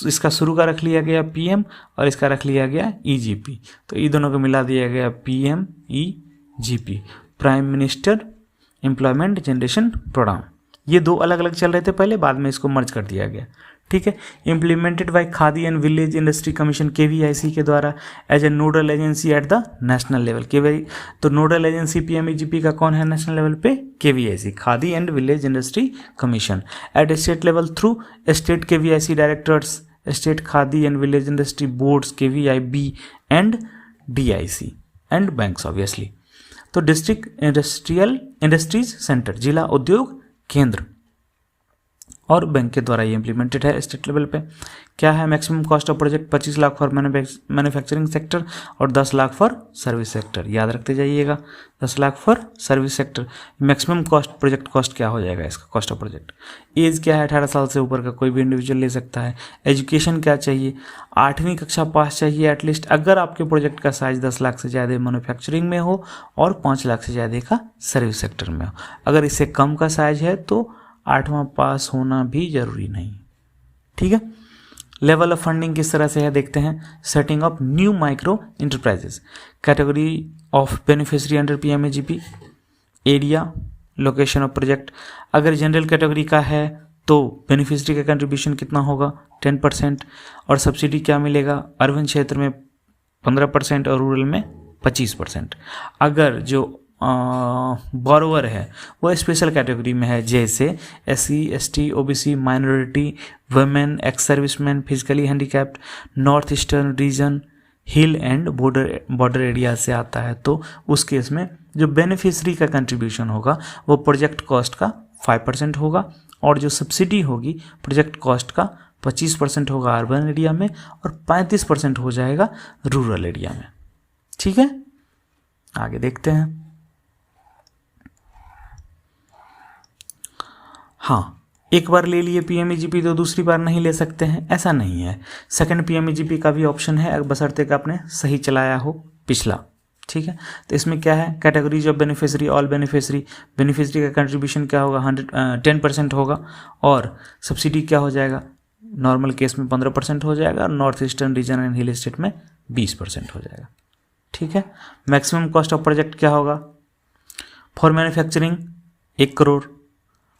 इसका शुरू का रख लिया गया PM और इसका रख लिया गया EGP, तो ये दोनों को मिला दिया गया PMEGP, prime minister employment generation programme. ये 2 अलग अलग चल रहे थे पहले, बाद में इसको मर्ज कर दिया गया, ठीक है। Implemented by Khadi and village industry commission KVIC के द्वारा as a nodal agency at the national level. तो नोडल एजेंसी PMEGP का कौन है नेशनल लेवल पे? KVIC, Khadi and village industry commission. At state level through state KVIC directors, state Khadi and village industry boards KVIB and DIC and banks obviously. तो district industries centre, जिला उद्योग केंद्र और bank के द्वारा ये इंप्लीमेंटेड है स्टेट लेवल पे। क्या है? Maximum cost of project 25 lakh for manufacturing sector और 10 लाख फॉर सर्विस सेक्टर। याद रखते जाइएगा, 10 lakh for service sector. Maximum cost project cost क्या हो जाएगा इसका? Cost of project. एज क्या है? 18 साल से ऊपर का कोई भी इंडिविजुअल ले सकता है। एजुकेशन क्या चाहिए? 8वीं कक्षा पास चाहिए एटलीस्ट, अगर आपके प्रोजेक्ट का साइज 10 लाख से ज़्यादा मैन्युफैक्चरिंग में हो और 5 लाख से ज़्यादा का सर्विस सेक्टर में हो। अगर इससे कम का साइज है तो 8वां पास होना भी जरूरी नहीं, ठीक है। लेवल ऑफ फंडिंग किस तरह से है देखते हैं। Setting up new micro enterprises, category of beneficiary under PMEGP, area, location of project. अगर जनरल कैटेगरी का है तो बेनिफिशियरी का कंट्रीब्यूशन कितना होगा? 10%। और सब्सिडी क्या मिलेगा? अर्बन क्षेत्र में 15% और रूरल में 25%। अगर जो बोरोवर है वो स्पेशल कैटेगरी में है, जैसे SC ST OBC minority, women, ex serviceman, physically handicapped, north eastern region, hill and border area से आता है, तो उस केस में जो बेनिफिशरी का कंट्रीब्यूशन होगा वो प्रोजेक्ट कॉस्ट का 5% होगा और जो सब्सिडी होगी प्रोजेक्ट कॉस्ट का 25% होगा अर्बन एरिया में और 35% हो जाएगा रूरल एरिया में, ठीक है। आगे देखते हैं। हाँ, एक बार ले लिए PMEGP तो दूसरी बार नहीं ले सकते हैं, ऐसा नहीं है। सेकंड PMEGP का भी ऑप्शन है, बशर्ते कि आपने सही चलाया हो पिछला, ठीक है। तो इसमें क्या है, categories of beneficiary, all beneficiary, beneficiary का कंट्रीब्यूशन क्या होगा 10% होगा, और सब्सिडी क्या हो जाएगा, नॉर्मल केस में 15% हो जाएगा, और north eastern region and hill state में 20% हो जाएगा। ठीक है। मैक्सिमम कॉस्ट ऑफ प्रोजेक्ट क्या होगा, फॉर मैन्युफैक्चरिंग 1 करोड़,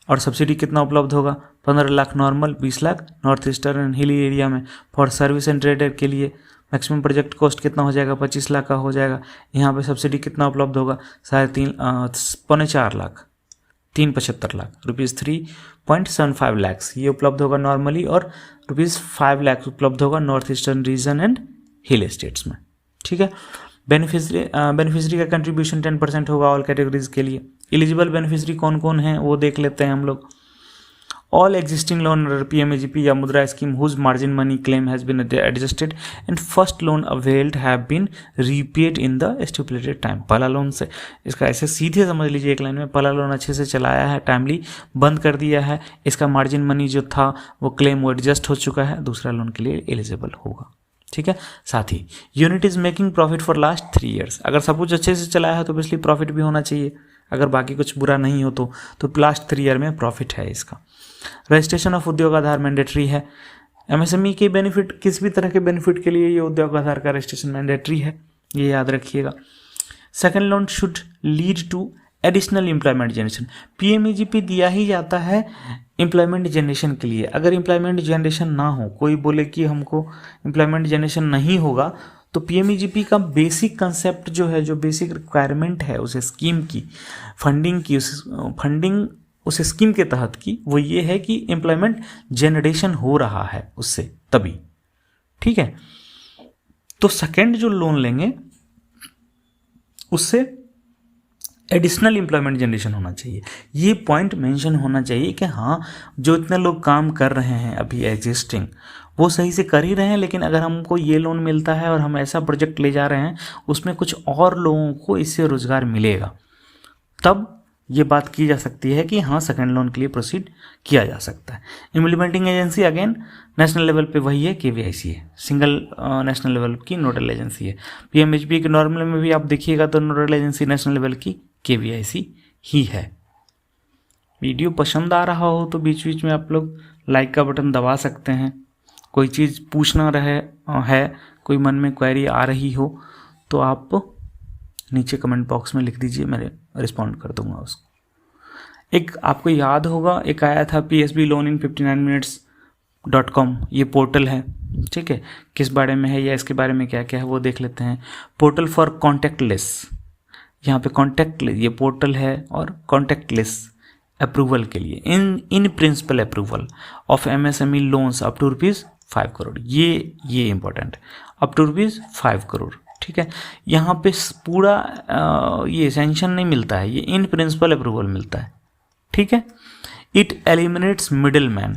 और सब्सिडी कितना उपलब्ध होगा 15 lakh normal, 20 lakh north eastern and hilly area में। फॉर सर्विस एंड ट्रेडर के लिए मैक्सिमम प्रोजेक्ट कॉस्ट कितना हो जाएगा 25 लाख का हो जाएगा। यहाँ पे सब्सिडी कितना उपलब्ध होगा 3.75 लाख, 375 लाख, ₹3.75 लैक्स ये उपलब्ध होगा नॉर्मली, और ₹5 लाख उपलब्ध होगा north eastern region and hill states में। ठीक है। बेनिफिशियरी का कंट्रीब्यूशन 10% होगा ऑल कैटेगरीज के लिए। एलिजिबल बेनिफिशियरी कौन कौन है वो देख लेते हैं हम लोग। ऑल एग्जिस्टिंग लोन PMAGP या Mudra scheme whose margin money claim has been adjusted and first loan availed have been repaid in the stipulated time. पहला लोन से, इसका ऐसे सीधे समझ लीजिए एक लाइन में, पहला लोन अच्छे से चलाया है, टाइमली बंद कर दिया है, इसका मार्जिन मनी जो था वो क्लेम वो एडजस्ट हो चुका है, दूसरा लोन के लिए एलिजिबल होगा। ठीक है। साथ ही unit is making profit for last 3 years। अगर सब कुछ अच्छे से चलाया है तो ऑब्वियसली प्रॉफिट भी होना चाहिए, अगर बाकी कुछ बुरा नहीं हो तो लास्ट 3 year में प्रॉफिट है इसका। रजिस्ट्रेशन ऑफ उद्योग आधार मैंडेटरी है। MSME के बेनिफिट, किसी भी तरह के बेनिफिट के लिए ये उद्योग आधार का रजिस्ट्रेशन मैंडेटरी है, ये याद रखिएगा। Second loan should lead to additional employment generation. PMAGP दिया ही जाता है एम्प्लॉयमेंट जनरेशन के लिए। अगर एम्प्लॉयमेंट जनरेशन ना हो, कोई बोले कि हमको एम्प्लॉयमेंट जनरेशन नहीं होगा, तो PMAGP का बेसिक कंसेप्ट जो है, जो बेसिक रिक्वायरमेंट है उस स्कीम की, फंडिंग उस स्कीम के तहत की, वो ये है कि एम्प्लॉयमेंट जनरेशन हो रहा है उससे, तभी। ठीक है। तो सेकेंड जो लोन लेंगे उससे एडिशनल एम्प्लॉयमेंट जनरेशन होना चाहिए। ये पॉइंट मेंशन होना चाहिए कि हाँ, जो इतने लोग काम कर रहे हैं अभी एग्जिस्टिंग, वो सही से कर ही रहे हैं, लेकिन अगर हमको ये लोन मिलता है और हम ऐसा प्रोजेक्ट ले जा रहे हैं उसमें कुछ और लोगों को इससे रोजगार मिलेगा, तब ये बात की जा सकती है कि हाँ, सेकंड लोन के लिए प्रोसीड किया जा सकता है। Implementing agency again national level पे वही है, KVIC है, सिंगल नेशनल लेवल की नोडल एजेंसी है। PMAGP के नॉर्मल में भी आप देखिएगा तो नोडल एजेंसी नेशनल लेवल की KVIC ही है। वीडियो पसंद आ रहा हो तो बीच बीच में आप लोग लाइक का बटन दबा सकते हैं। कोई चीज़ पूछना है, कोई मन में क्वेरी आ रही हो तो आप नीचे कमेंट बॉक्स में लिख दीजिए, मैं रिस्पॉन्ड कर दूंगा उसको। एक आपको याद होगा, एक आया था PSB लोन इन 59minutes.com, ये पोर्टल है। ठीक है। किस बारे में है या इसके बारे में क्या क्या है वो देख लेते हैं। पोर्टल फॉर कॉन्टैक्टलेस, यहाँ पे कॉन्टैक्टलेस ये पोर्टल है, और कॉन्टैक्टलेस अप्रूवल के लिए in principle approval of MSME loans up to ₹5 crore, ये इंपॉर्टेंट, अप टू ₹5 करोड़। ठीक है। यहाँ पे पूरा ये सैंक्शन नहीं मिलता है, ये इन प्रिंसिपल अप्रूवल मिलता है। ठीक है। It eliminates middle man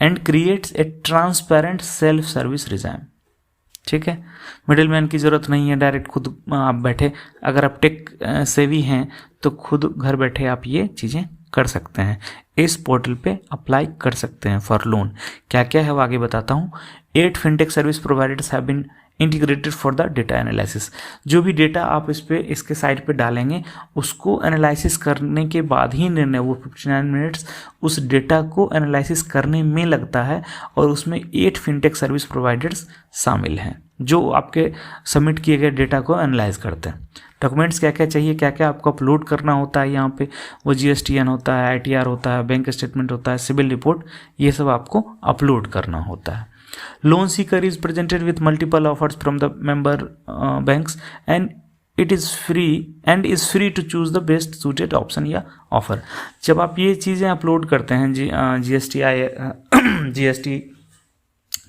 and creates a transparent self service regime. ठीक है। मिडिल मैन की ज़रूरत नहीं है, डायरेक्ट खुद आप बैठे, अगर आप टेक सेवी हैं तो खुद घर बैठे आप ये चीज़ें कर सकते हैं, इस पोर्टल पे अप्लाई कर सकते हैं फॉर लोन। क्या क्या है वो आगे बताता हूँ। 8 fintech service providers have been integrated for the data analysis. जो भी डेटा आप इसके साइट पे डालेंगे उसको एनालिसिस करने के बाद ही निर्णय, वो 59 मिनट्स उस डेटा को एनालिसिस करने में लगता है, और उसमें 8 फिनटेक सर्विस प्रोवाइडर्स शामिल हैं जो आपके सबमिट किए गए डेटा को एनालाइज करते हैं। डॉक्यूमेंट्स क्या क्या चाहिए, क्या क्या आपको अपलोड करना होता है यहाँ पे, वो GSTN होता है, ITR होता है, बैंक स्टेटमेंट होता है, सिविल रिपोर्ट, ये सब आपको अपलोड करना होता है। Loan seeker is presented with multiple offers from the member banks and it is free to choose the best suited option या ऑफर। जब आप ये चीज़ें अपलोड करते हैं, GST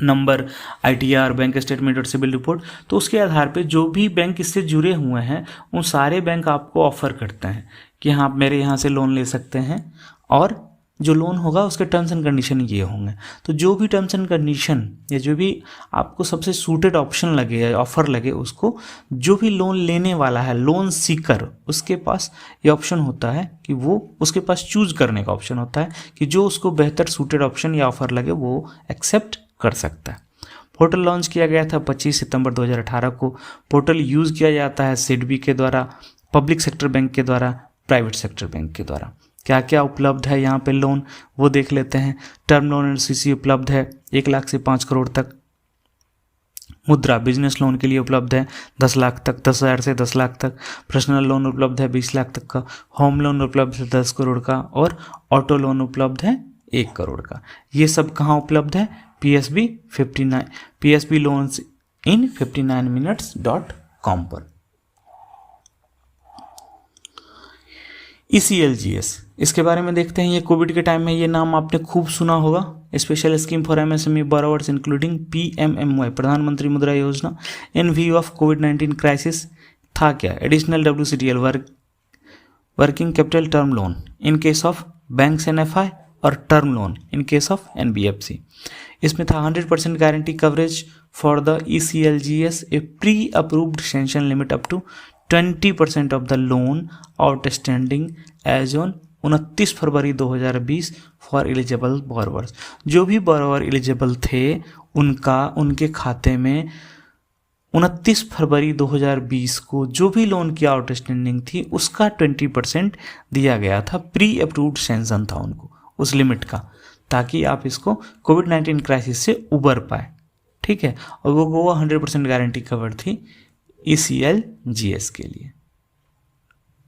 number, ITR, bank statement और सिविल रिपोर्ट, तो उसके आधार पे जो भी बैंक इससे जुड़े हुए हैं उन सारे बैंक आपको ऑफर करते हैं कि हाँ, आप मेरे यहाँ से लोन ले सकते हैं, और जो लोन होगा उसके टर्म्स एंड कंडीशन ये होंगे। तो जो भी टर्म्स एंड कंडीशन या जो भी आपको सबसे सूटेड ऑप्शन लगे या ऑफर लगे, उसको जो भी लोन लेने वाला है, लोन सीकर, उसके पास ये ऑप्शन होता है कि वो उसके पास चूज करने का ऑप्शन होता है कि जो उसको बेहतर सूटेड ऑप्शन या ऑफर लगे वो एक्सेप्ट कर सकता है। पोर्टल लॉन्च किया गया था 25 सितंबर 2018 को। पोर्टल यूज़ किया जाता है सिडबी के द्वारा, पब्लिक सेक्टर बैंक के द्वारा, प्राइवेट सेक्टर बैंक के द्वारा। क्या क्या उपलब्ध है यहाँ पे लोन वो देख लेते हैं। टर्म लोन एंड सीसी उपलब्ध है 1 लाख से 5 करोड़ तक। मुद्रा बिजनेस लोन के लिए उपलब्ध है 10 लाख तक, 10,000 से 10 लाख तक। पर्सनल लोन उपलब्ध है 20 लाख तक का। होम लोन उपलब्ध है 10 करोड़ का और ऑटो लोन उपलब्ध है 1 करोड़ का। ये सब कहाँ उपलब्ध है? PSB 59 PSB loans in 59minutes.com पर। ECLGS इसके बारे में देखते हैं। ये कोविड के टाइम में ये नाम आपने खूब सुना होगा। Special scheme for MSME borrowers including PMMY, Pradhan Mantri Mudra Yojana in view of कोविड-19 क्राइसिस। था क्या? Additional WCTL working capital term loan in case of banks NFI और term loan in case of NBFC। इसमें था 100% guarantee coverage for the ECLGS, a pre approved sanction limit up to 20% of the loan outstanding as on 29 February 2020 for eligible borrowers. जो भी borrower eligible थे उनके खाते में 29 February 2020 को जो भी लोन की आउटस्टैंडिंग थी उसका 20% दिया गया था। प्री अप्रूव्ड सैंक्शन था उनको उस लिमिट का, ताकि आप इसको कोविड-19 क्राइसिस से उबर पाए। ठीक है, और वो 100% गारंटी कवर थी ECLGS के लिए।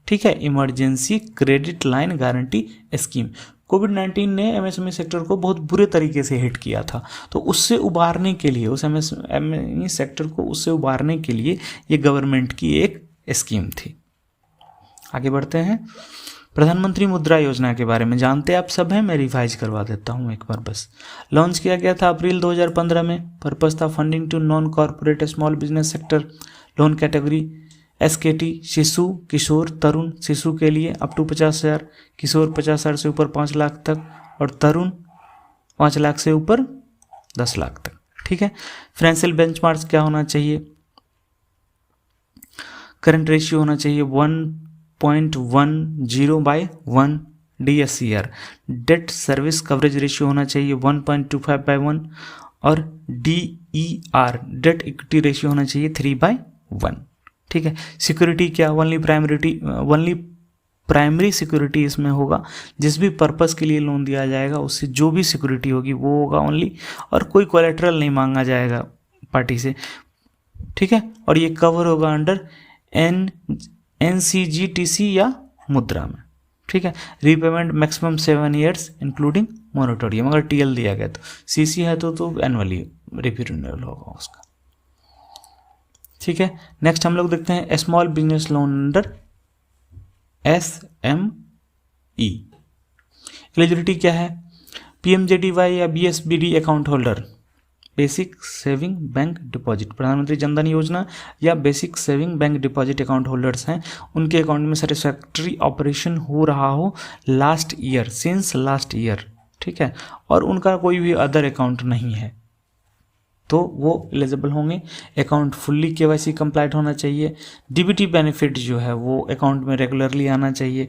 ठीक है, emergency credit line guarantee scheme. कोविड-19 ने MSME सेक्टर को बहुत बुरे तरीके से हिट किया था, तो उससे उबारने के लिए, उस MSME सेक्टर को उससे उबारने के लिए ये गवर्नमेंट की एक स्कीम थी। आगे बढ़ते हैं। प्रधानमंत्री मुद्रा योजना के बारे में जानते आप सब हैं, मैं रिवाइज करवा देता हूँ एक बार बस। लॉन्च किया गया था अप्रैल 2015 में। पर्पस था funding to non corporate small business sector. Loan category SKT, Shishu, किशोर, तरुण। शिशु के लिए अप टू 50,000, किशोर 50,000 से ऊपर 5 लाख तक और तरुण 5 लाख से ऊपर 10 लाख तक। ठीक है, फाइनेंशियल बेंचमार्क्स क्या होना चाहिए? करंट रेशियो होना चाहिए 1.10/1 DSCR। Debt service coverage ratio होना चाहिए 1.25/1 और DER डेट इक्विटी रेशियो होना चाहिए 3/1। ठीक है, सिक्योरिटी क्या? ओनली प्राइमरी सिक्योरिटी इसमें होगा। जिस भी पर्पस के लिए लोन दिया जाएगा उससे जो भी सिक्योरिटी होगी वो होगा ओनली, और कोई कोलेटरल नहीं मांगा जाएगा पार्टी से। ठीक है, और ये कवर होगा अंडर NCGTC या मुद्रा में। ठीक है, repayment maximum 7 years including moratorium. अगर TL दिया गया तो, CC है तो एनुअली रिन्यूअल होगा उसका। ठीक है, नेक्स्ट हम लोग देखते हैं small business loan under SME। Eligibility क्या है? PMJDY या BSBD account holder, basic saving bank deposit, प्रधानमंत्री जनधन योजना या basic saving bank deposit account holders हैं, उनके अकाउंट में सेटिस्फैक्ट्री ऑपरेशन हो रहा हो last year, since last year. ठीक है, और उनका कोई भी अदर अकाउंट नहीं है तो वो एलिजिबल होंगे। अकाउंट फुल्ली KYC कंप्लाइट होना चाहिए। DBT बेनिफिट जो है वो अकाउंट में रेगुलरली आना चाहिए।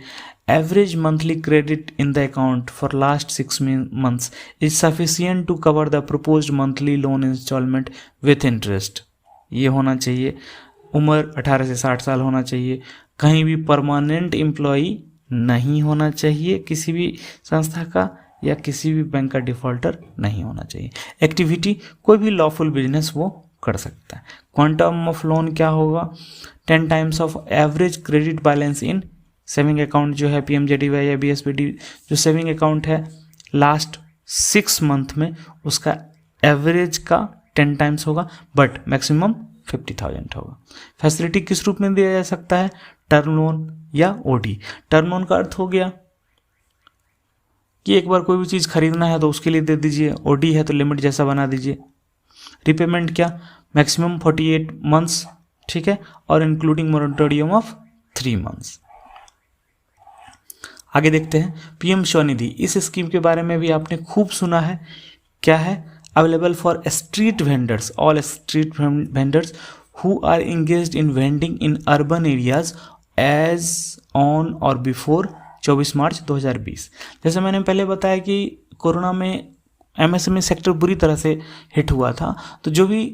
Average monthly credit in the account for last 6 months is sufficient to cover the proposed monthly loan instalment with interest. ये होना चाहिए। उम्र 18 से 60 साल होना चाहिए। कहीं भी परमानेंट एम्प्लॉई नहीं होना चाहिए किसी भी संस्था का, या किसी भी बैंक का डिफॉल्टर नहीं होना चाहिए। एक्टिविटी कोई भी लॉफुल बिजनेस वो कर सकता है। क्वांटम ऑफ लोन क्या होगा? 10 times of average credit balance in saving account जो है PMJDY या BSBD जो सेविंग अकाउंट है लास्ट 6 month में उसका एवरेज का 10 times होगा, बट मैक्सिमम 50,000 होगा। फैसिलिटी किस रूप में दिया जा सकता है? टर्म लोन या OD। टर्म लोन का अर्थ हो गया कि एक बार कोई भी चीज़ खरीदना है तो उसके लिए दे दीजिए। OD है तो लिमिट जैसा बना दीजिए। रिपेमेंट क्या? Maximum 48 months। ठीक है, और इंक्लूडिंग मोरेटोरियम ऑफ 3 months। आगे देखते हैं PM स्वनिधि। इस स्कीम के बारे में भी आपने खूब सुना है। क्या है? Available for street vendors, all street vendors who are engaged in vending in urban areas as on or before 24 March 2020। जैसे मैंने पहले बताया कि कोरोना में एमएसएमई सेक्टर बुरी तरह से हिट हुआ था। तो जो भी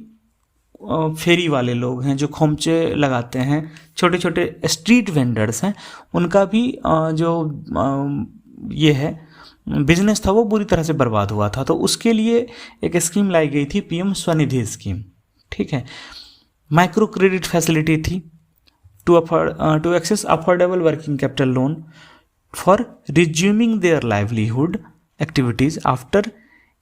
फेरी वाले लोग हैं, जो खोमचे लगाते हैं, छोटे छोटे स्ट्रीट वेंडर्स हैं, उनका भी जो ये है बिजनेस था वो बुरी तरह से बर्बाद हुआ था। तो उसके लिए एक स्कीम लाई गई थी, पीएम स्वनिधि स्कीम। ठीक है, माइक्रो क्रेडिट फैसिलिटी थी to access affordable working capital loan for resuming their livelihood activities after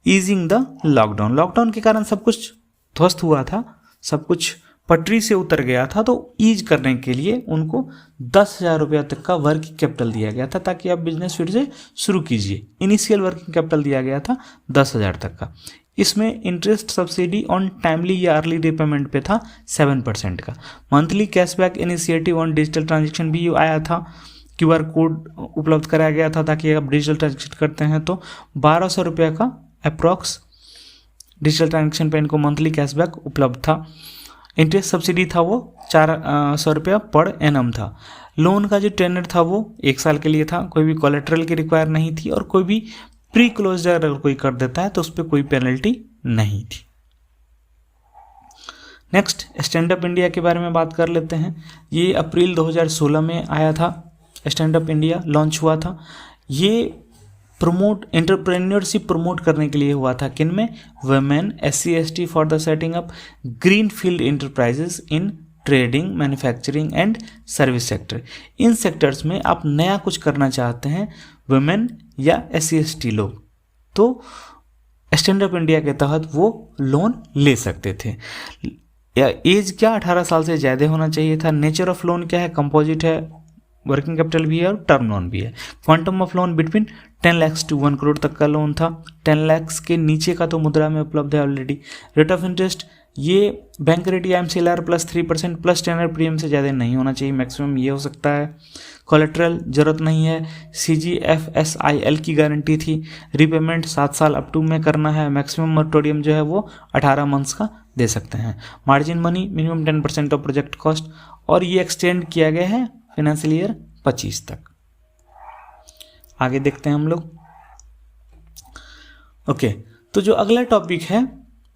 easing the lockdown. Lockdown के कारण सब कुछ ध्वस्त हुआ था, सब कुछ पटरी से उतर गया था। तो ईज करने के लिए उनको 10,000 रुपया तक का वर्किंग कैपिटल दिया गया था, ताकि आप बिजनेस फिर से शुरू कीजिए। इनिशियल वर्किंग कैपिटल दिया गया था 10,000 तक का। इसमें इंटरेस्ट सब्सिडी ऑन टाइमली या अर्ली रिपेमेंट पे था 7% का। Monthly cashback initiative on digital transaction भी आया था, QR कोड उपलब्ध कराया गया था, ताकि आप डिजिटल ट्रांजेक्शन करते हैं तो 1,200 रुपया का अप्रॉक्स डिजिटल ट्रांजेक्शन पे इनको मंथली कैशबैक उपलब्ध था। इंटरेस्ट सब्सिडी था वो 400 रुपया पर एनम था। लोन का जो टेनर था वो 1 साल के लिए था, कोई भी कोलेट्रल की रिक्वायर नहीं थी, और कोई भी प्री क्लोजर अगर कोई कर देता है तो उस पर कोई पेनल्टी नहीं थी। नेक्स्ट, स्टैंड अप इंडिया के बारे में बात कर लेते हैं। ये अप्रैल 2016 में आया था, स्टैंड अप इंडिया लॉन्च हुआ था। ये एंटरप्रेन्योरशिप प्रमोट करने के लिए हुआ था। किन में? Women, SC ST for the setting up green field enterprises in trading, manufacturing and service sector. In sectors में आप नया कुछ करना चाहते हैं, वुमेन या SC ST लोग, तो स्टैंड अप इंडिया के तहत वो लोन ले सकते थे। या एज क्या 18 साल से ज़्यादा होना चाहिए था। नेचर ऑफ लोन क्या है? कंपोजिट है, वर्किंग कैपिटल भी है और टर्म लोन भी है। Quantum of loan between 10 lakh to 1 crore तक का लोन था। 10 लाख के नीचे का तो मुद्रा में उपलब्ध है ऑलरेडी। रेट ऑफ इंटरेस्ट ये बैंक रेट या MCLR plus 3% plus tenor premium से ज़्यादा नहीं होना चाहिए, मैक्सिमम ये हो सकता है। कोलेट्रल जरूरत नहीं है। CGFSIL की गारंटी थी। रीपेमेंट 7 साल अप टू में करना है। मैक्सिमम मोरेटोरियम जो है वो 18 मंथ्स का दे सकते हैं। Margin money minimum 10% of project cost, और ये एक्सटेंड किया गया है फाइनेंशियल ईयर 25 तक। आगे देखते हैं हम लोग। ओके, तो जो अगला टॉपिक है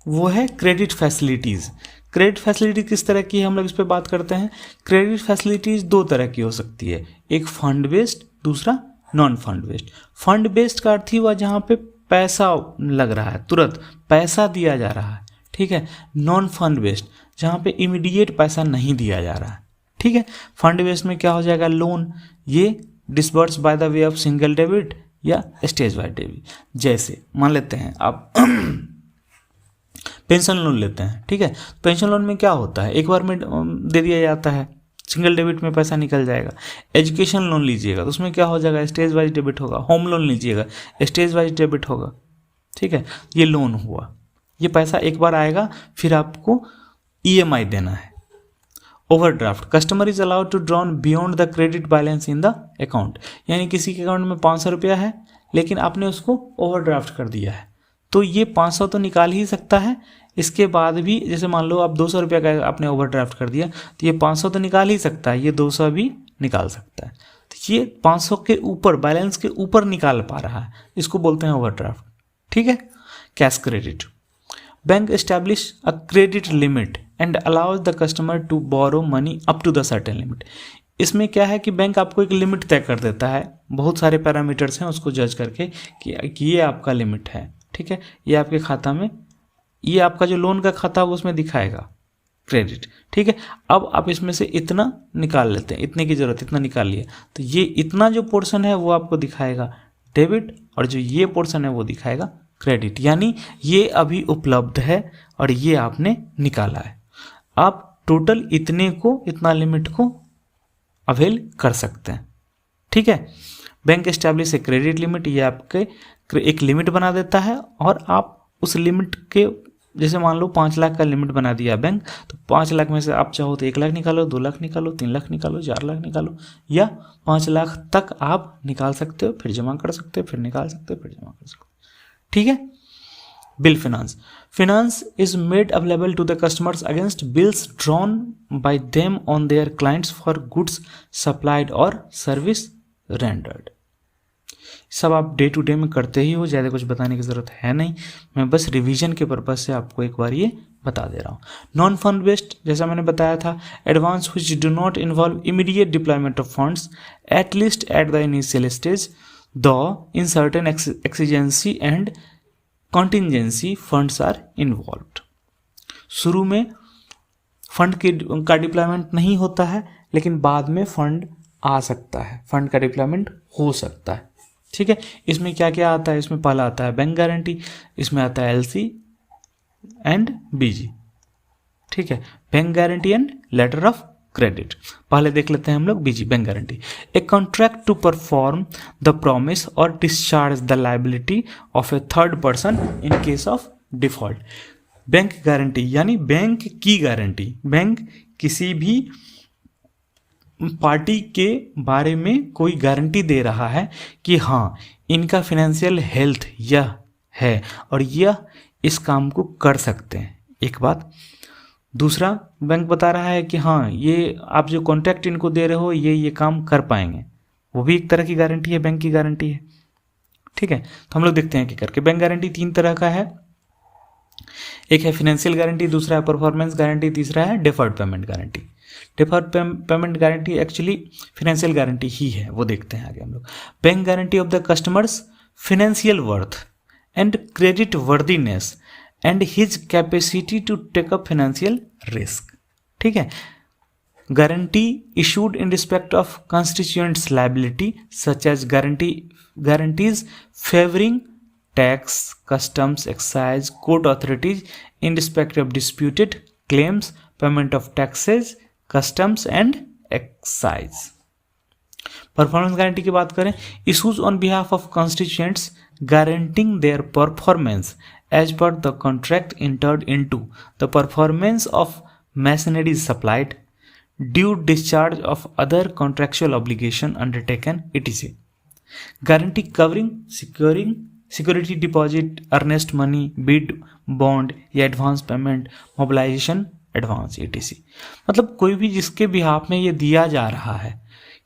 वो है क्रेडिट फैसिलिटीज़। क्रेडिट फैसिलिटी किस तरह की है, हम लोग इस पे बात करते हैं। क्रेडिट फैसिलिटीज़ 2 तरह की हो सकती है, एक फंड बेस्ड, दूसरा non fund based. Fund based का अर्थ ही हुआ जहाँ पे पैसा लग रहा है, तुरंत पैसा दिया जा रहा है। ठीक है। नॉन फंड बेस्ड जहाँ पे इमीडिएट पैसा नहीं दिया जा रहा है। ठीक है। फंड बेस्ड में क्या हो जाएगा? लोन ये disburse by the way of single debit या स्टेज वाइज डेबिट। जैसे मान लेते हैं आप पेंशन लोन लेते हैं। ठीक है। पेंशन लोन में क्या होता है? एक बार में दे दिया जाता है, सिंगल डेबिट में पैसा निकल जाएगा। एजुकेशन लोन लीजिएगा तो उसमें क्या हो जाएगा? स्टेज वाइज डेबिट होगा। होम लोन लीजिएगा, स्टेज वाइज डेबिट होगा। ठीक है। ये लोन हुआ, ये पैसा एक बार आएगा, फिर आपको EMI देना है। Overdraft, customer is allowed to drawn beyond the credit balance in the account. यानी किसी के अकाउंट में 500 रुपया है लेकिन आपने उसको ओवरड्राफ्ट कर दिया है, तो ये 500 तो निकाल ही सकता है। इसके बाद भी जैसे मान लो आप 200 रुपया का आपने ओवरड्राफ्ट कर दिया, तो ये 500 तो निकाल ही सकता है, ये 200 भी निकाल सकता है। तो ये 500 के ऊपर, बैलेंस के ऊपर निकाल पा रहा है, इसको बोलते हैं ओवरड्राफ्ट। ठीक है। Cash credit, bank establish a credit limit and allows the customer to borrow money up to the certain limit. इसमें क्या है कि बैंक आपको एक लिमिट तय कर देता है, बहुत सारे पैरामीटर्स हैं उसको जज करके कि ये आपका लिमिट है। ठीक है। ये आपके खाता में, ये आपका जो लोन का खाता है उसमें दिखाएगा क्रेडिट। ठीक है। अब आप इसमें से इतना निकाल लेते हैं, इतने की जरूरत, इतना निकाल लिया, तो ये इतना जो पोर्शन है वो आपको दिखाएगा डेबिट, और जो ये पोर्शन है वो दिखाएगा क्रेडिट। यानी ये अभी उपलब्ध है और ये आपने निकाला है। आप टोटल इतने को, इतना लिमिट को अवेल कर सकते हैं। ठीक है। Bank establish a credit limit, ये आपके एक लिमिट बना देता है, और आप उस लिमिट के, जैसे मान लो 5 लाख का लिमिट बना दिया बैंक, तो 5 लाख में से आप चाहो तो 1 लाख निकालो, 2 लाख निकालो, 3 लाख निकालो, 4 लाख निकालो, या 5 लाख तक आप निकाल सकते हो, फिर जमा कर सकते हो, फिर निकाल सकते हो, फिर जमा कर सकते हो। ठीक है। Bill finance, finance is made available to the customers against bills drawn by them on their clients for goods supplied or service rendered. सब आप डे टू डे में करते ही हो, ज़्यादा कुछ बताने की ज़रूरत है नहीं, मैं बस रिवीजन के पर्पज़ से आपको एक बार ये बता दे रहा हूँ। नॉन फंड बेस्ड, जैसा मैंने बताया था, advance which do not involve immediate deployment of funds at least at the initial stage, though in certain exigency and contingency funds are involved. शुरू में फंड का डिप्लॉयमेंट नहीं होता है, लेकिन बाद में फंड आ सकता है, फंड का डिप्लॉयमेंट हो सकता है। ठीक है, इसमें क्या क्या आता है? इसमें पहला आता है बैंक गारंटी, इसमें आता है एलसी एंड बीजी। ठीक है, bank guarantee and letter of credit. पहले देख लेते हैं हम लोग BG, bank guarantee. A contract to perform the promise और discharge the liability of a third person in case of default. Bank guarantee यानी बैंक की गारंटी, बैंक किसी भी पार्टी के बारे में कोई गारंटी दे रहा है कि हाँ इनका फाइनेंशियल हेल्थ यह है और यह इस काम को कर सकते हैं, एक बात। दूसरा, बैंक बता रहा है कि हाँ ये आप जो कॉन्ट्रैक्ट इनको दे रहे हो ये काम कर पाएंगे, वो भी एक तरह की गारंटी है, बैंक की गारंटी है। ठीक है, तो हम लोग देखते हैं क्या करके। बैंक गारंटी 3 तरह का है, एक है फाइनेंशियल गारंटी, दूसरा है परफॉर्मेंस गारंटी, तीसरा है deferred payment guarantee. Deferred payment guarantee actually financial guarantee ही है, वो देखते हैं आगे हम लोग। Bank guarantee of the customers financial worth and credit worthiness and his capacity to take up financial risk. ठीक है, guarantee issued in respect of constituents liability such as guarantees favouring tax, customs, excise, court authorities in respect of disputed claims, payment of taxes, customs and excise. Performance guarantee की बात करें, issues on behalf of constituents guaranteeing their performance as per the contract entered into, the performance of machinery supplied, due discharge of other contractual obligation undertaken, etc. Guarantee covering securing security deposit, earnest money, bid, bond या advance payment, mobilisation advance etc. मतलब कोई भी जिसके behalf में ये दिया जा रहा है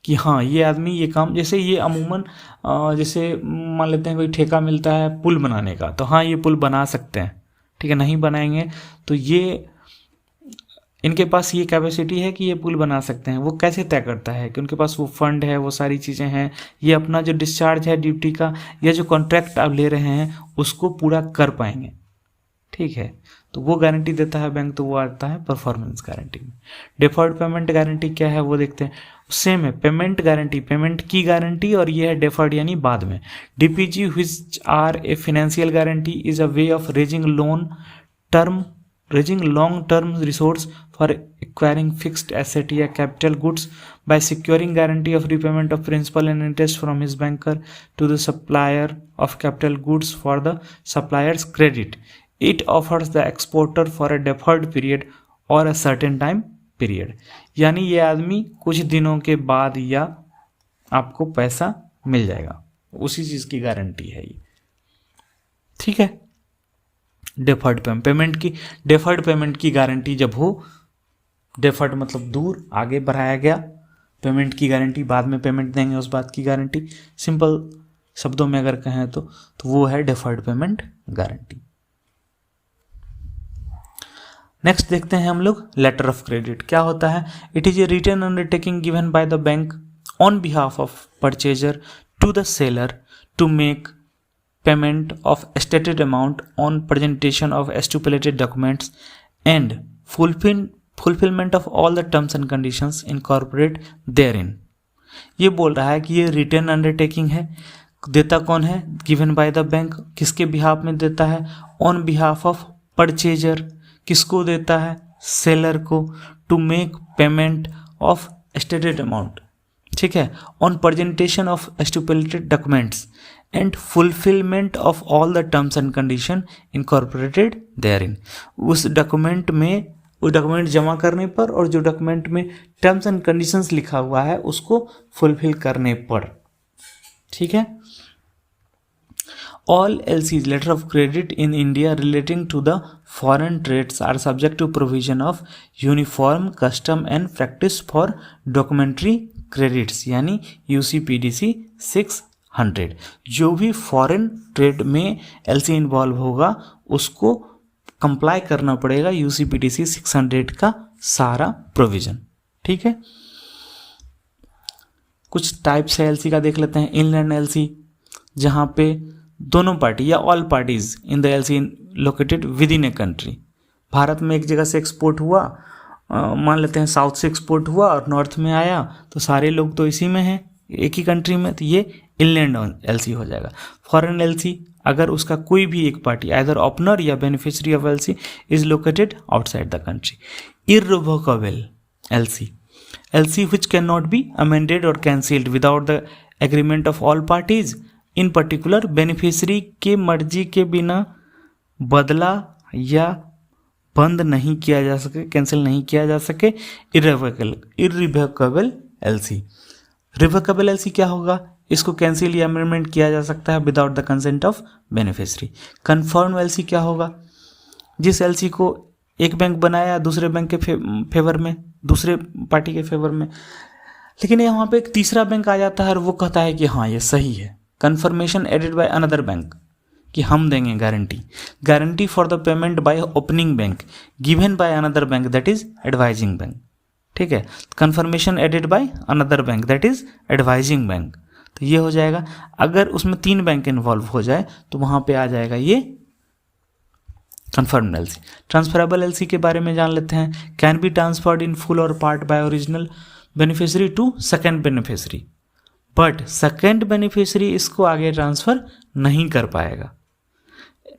कि हाँ ये आदमी ये काम, जैसे ये अमूमन जैसे मान लेते हैं कोई ठेका मिलता है पुल बनाने का, तो हाँ ये पुल बना सकते हैं। ठीक है, नहीं बनाएंगे तो ये इनके पास ये कैपेसिटी है कि ये पुल बना सकते हैं। वो कैसे तय करता है कि उनके पास वो फंड है, वो सारी चीज़ें हैं, ये अपना जो डिस्चार्ज है ड्यूटी का या जो कॉन्ट्रैक्ट आप ले रहे हैं उसको पूरा कर पाएंगे। ठीक है, तो वो गारंटी देता है बैंक, तो वो आता है परफॉर्मेंस गारंटी में। डेफर्ड पेमेंट गारंटी क्या है वो देखते हैं। सेम है, पेमेंट गारंटी, पेमेंट की गारंटी, और ये है डेफर्ड यानी बाद में। DPG which are a financial guarantee is a way of raising long term resource for acquiring fixed asset या capital goods by securing guarantee of repayment of principal and interest from his banker to the supplier of capital goods for the supplier's credit. It offers the exporter for a deferred period or a certain time period. यानी ये आदमी कुछ दिनों के बाद या आपको पैसा मिल जाएगा, उसी चीज़ की गारंटी है ये। ठीक है, डेफर्ड पेमेंट की गारंटी जब हो, डेफर्ड मतलब दूर आगे बढ़ाया गया, पेमेंट की गारंटी बाद में पेमेंट देंगे उस बात की गारंटी। सिंपल शब्दों में अगर कहें तो वो है डेफर्ड पेमेंट गारंटी। नेक्स्ट देखते हैं हम लोग लेटर ऑफ क्रेडिट क्या होता है। It is a written undertaking given by the bank on behalf of purchaser to the seller to make payment of stated amount on presentation of stipulated documents and fulfillment of all the terms and conditions incorporate therein। ये बोल रहा है कि ये return undertaking है, देता कौन है, गिवन बाय द बैंक, किसके बिहाफ में देता है, ऑन बिहाफ ऑफ परचेजर, किसको देता है, सेलर को, to make payment of stated amount. ठीक है, on presentation of stipulated documents and fulfilment of all the terms and condition incorporated therein. उस डॉक्यूमेंट में, वो डॉक्यूमेंट जमा करने पर और जो डॉक्यूमेंट में टर्म्स एंड कंडीशंस लिखा हुआ है उसको फुलफिल करने पर। ठीक है, all LCs letter of credit in India relating to the foreign trades are subject to provision of uniform custom and practice for documentary credits यानी UCPDC 6 600। जो भी फॉरेन ट्रेड में एलसी इन्वॉल्व होगा उसको कंप्लाई करना पड़ेगा यूसीपीटीसी 600 का सारा प्रोविजन। ठीक है, कुछ टाइप्स है एलसी का देख लेते हैं। इनलैंड एलसी, जहाँ पे दोनों पार्टी या all parties in the LC located with in a country. Bharat में एक जगह से एक्सपोर्ट हुआ, मान लेते हैं साउथ से एक्सपोर्ट हुआ और नॉर्थ में आया, तो सारे लोग तो इसी में हैं, एक ही कंट्री में, तो ये इनलैंड एलसी हो जाएगा। फॉरेन एलसी, अगर उसका कोई भी एक पार्टी आइदर ओपनर या beneficiary of LC is located outside the country. Irrevocable LC, LC which can not be amended और cancelled without the agreement of all parties. In particular beneficiary के मर्जी के बिना बदला या बंद नहीं किया जा सके, कैंसिल नहीं किया जा सके। इर्रिवोकेबल एलसी। रिवोकेबल एलसी क्या होगा? इसको कैंसिल या अमेंडमेंट किया जा सकता है without the consent of beneficiary. Confirm LC क्या होगा? जिस एलसी को एक बैंक बनाया दूसरे बैंक के फेवर में, दूसरे पार्टी के फेवर में, लेकिन यहाँ पे एक तीसरा बैंक आ जाता है और वो कहता है कि हाँ ये सही है। Confirmation added by another bank, कि हम देंगे guarantee, guarantee for the payment by opening bank given by another bank that is advising bank. ठीक है, confirmation added by another bank that is advising bank, तो ये हो जाएगा। अगर उसमें 3 बैंक इन्वॉल्व हो जाए तो वहाँ पे आ जाएगा ये कन्फर्म्ड एलसी। ट्रांसफरेबल एलसी के बारे में जान लेते हैं। Can be transferred in full और part by original beneficiary to second beneficiary, but second beneficiary इसको आगे ट्रांसफर नहीं कर पाएगा।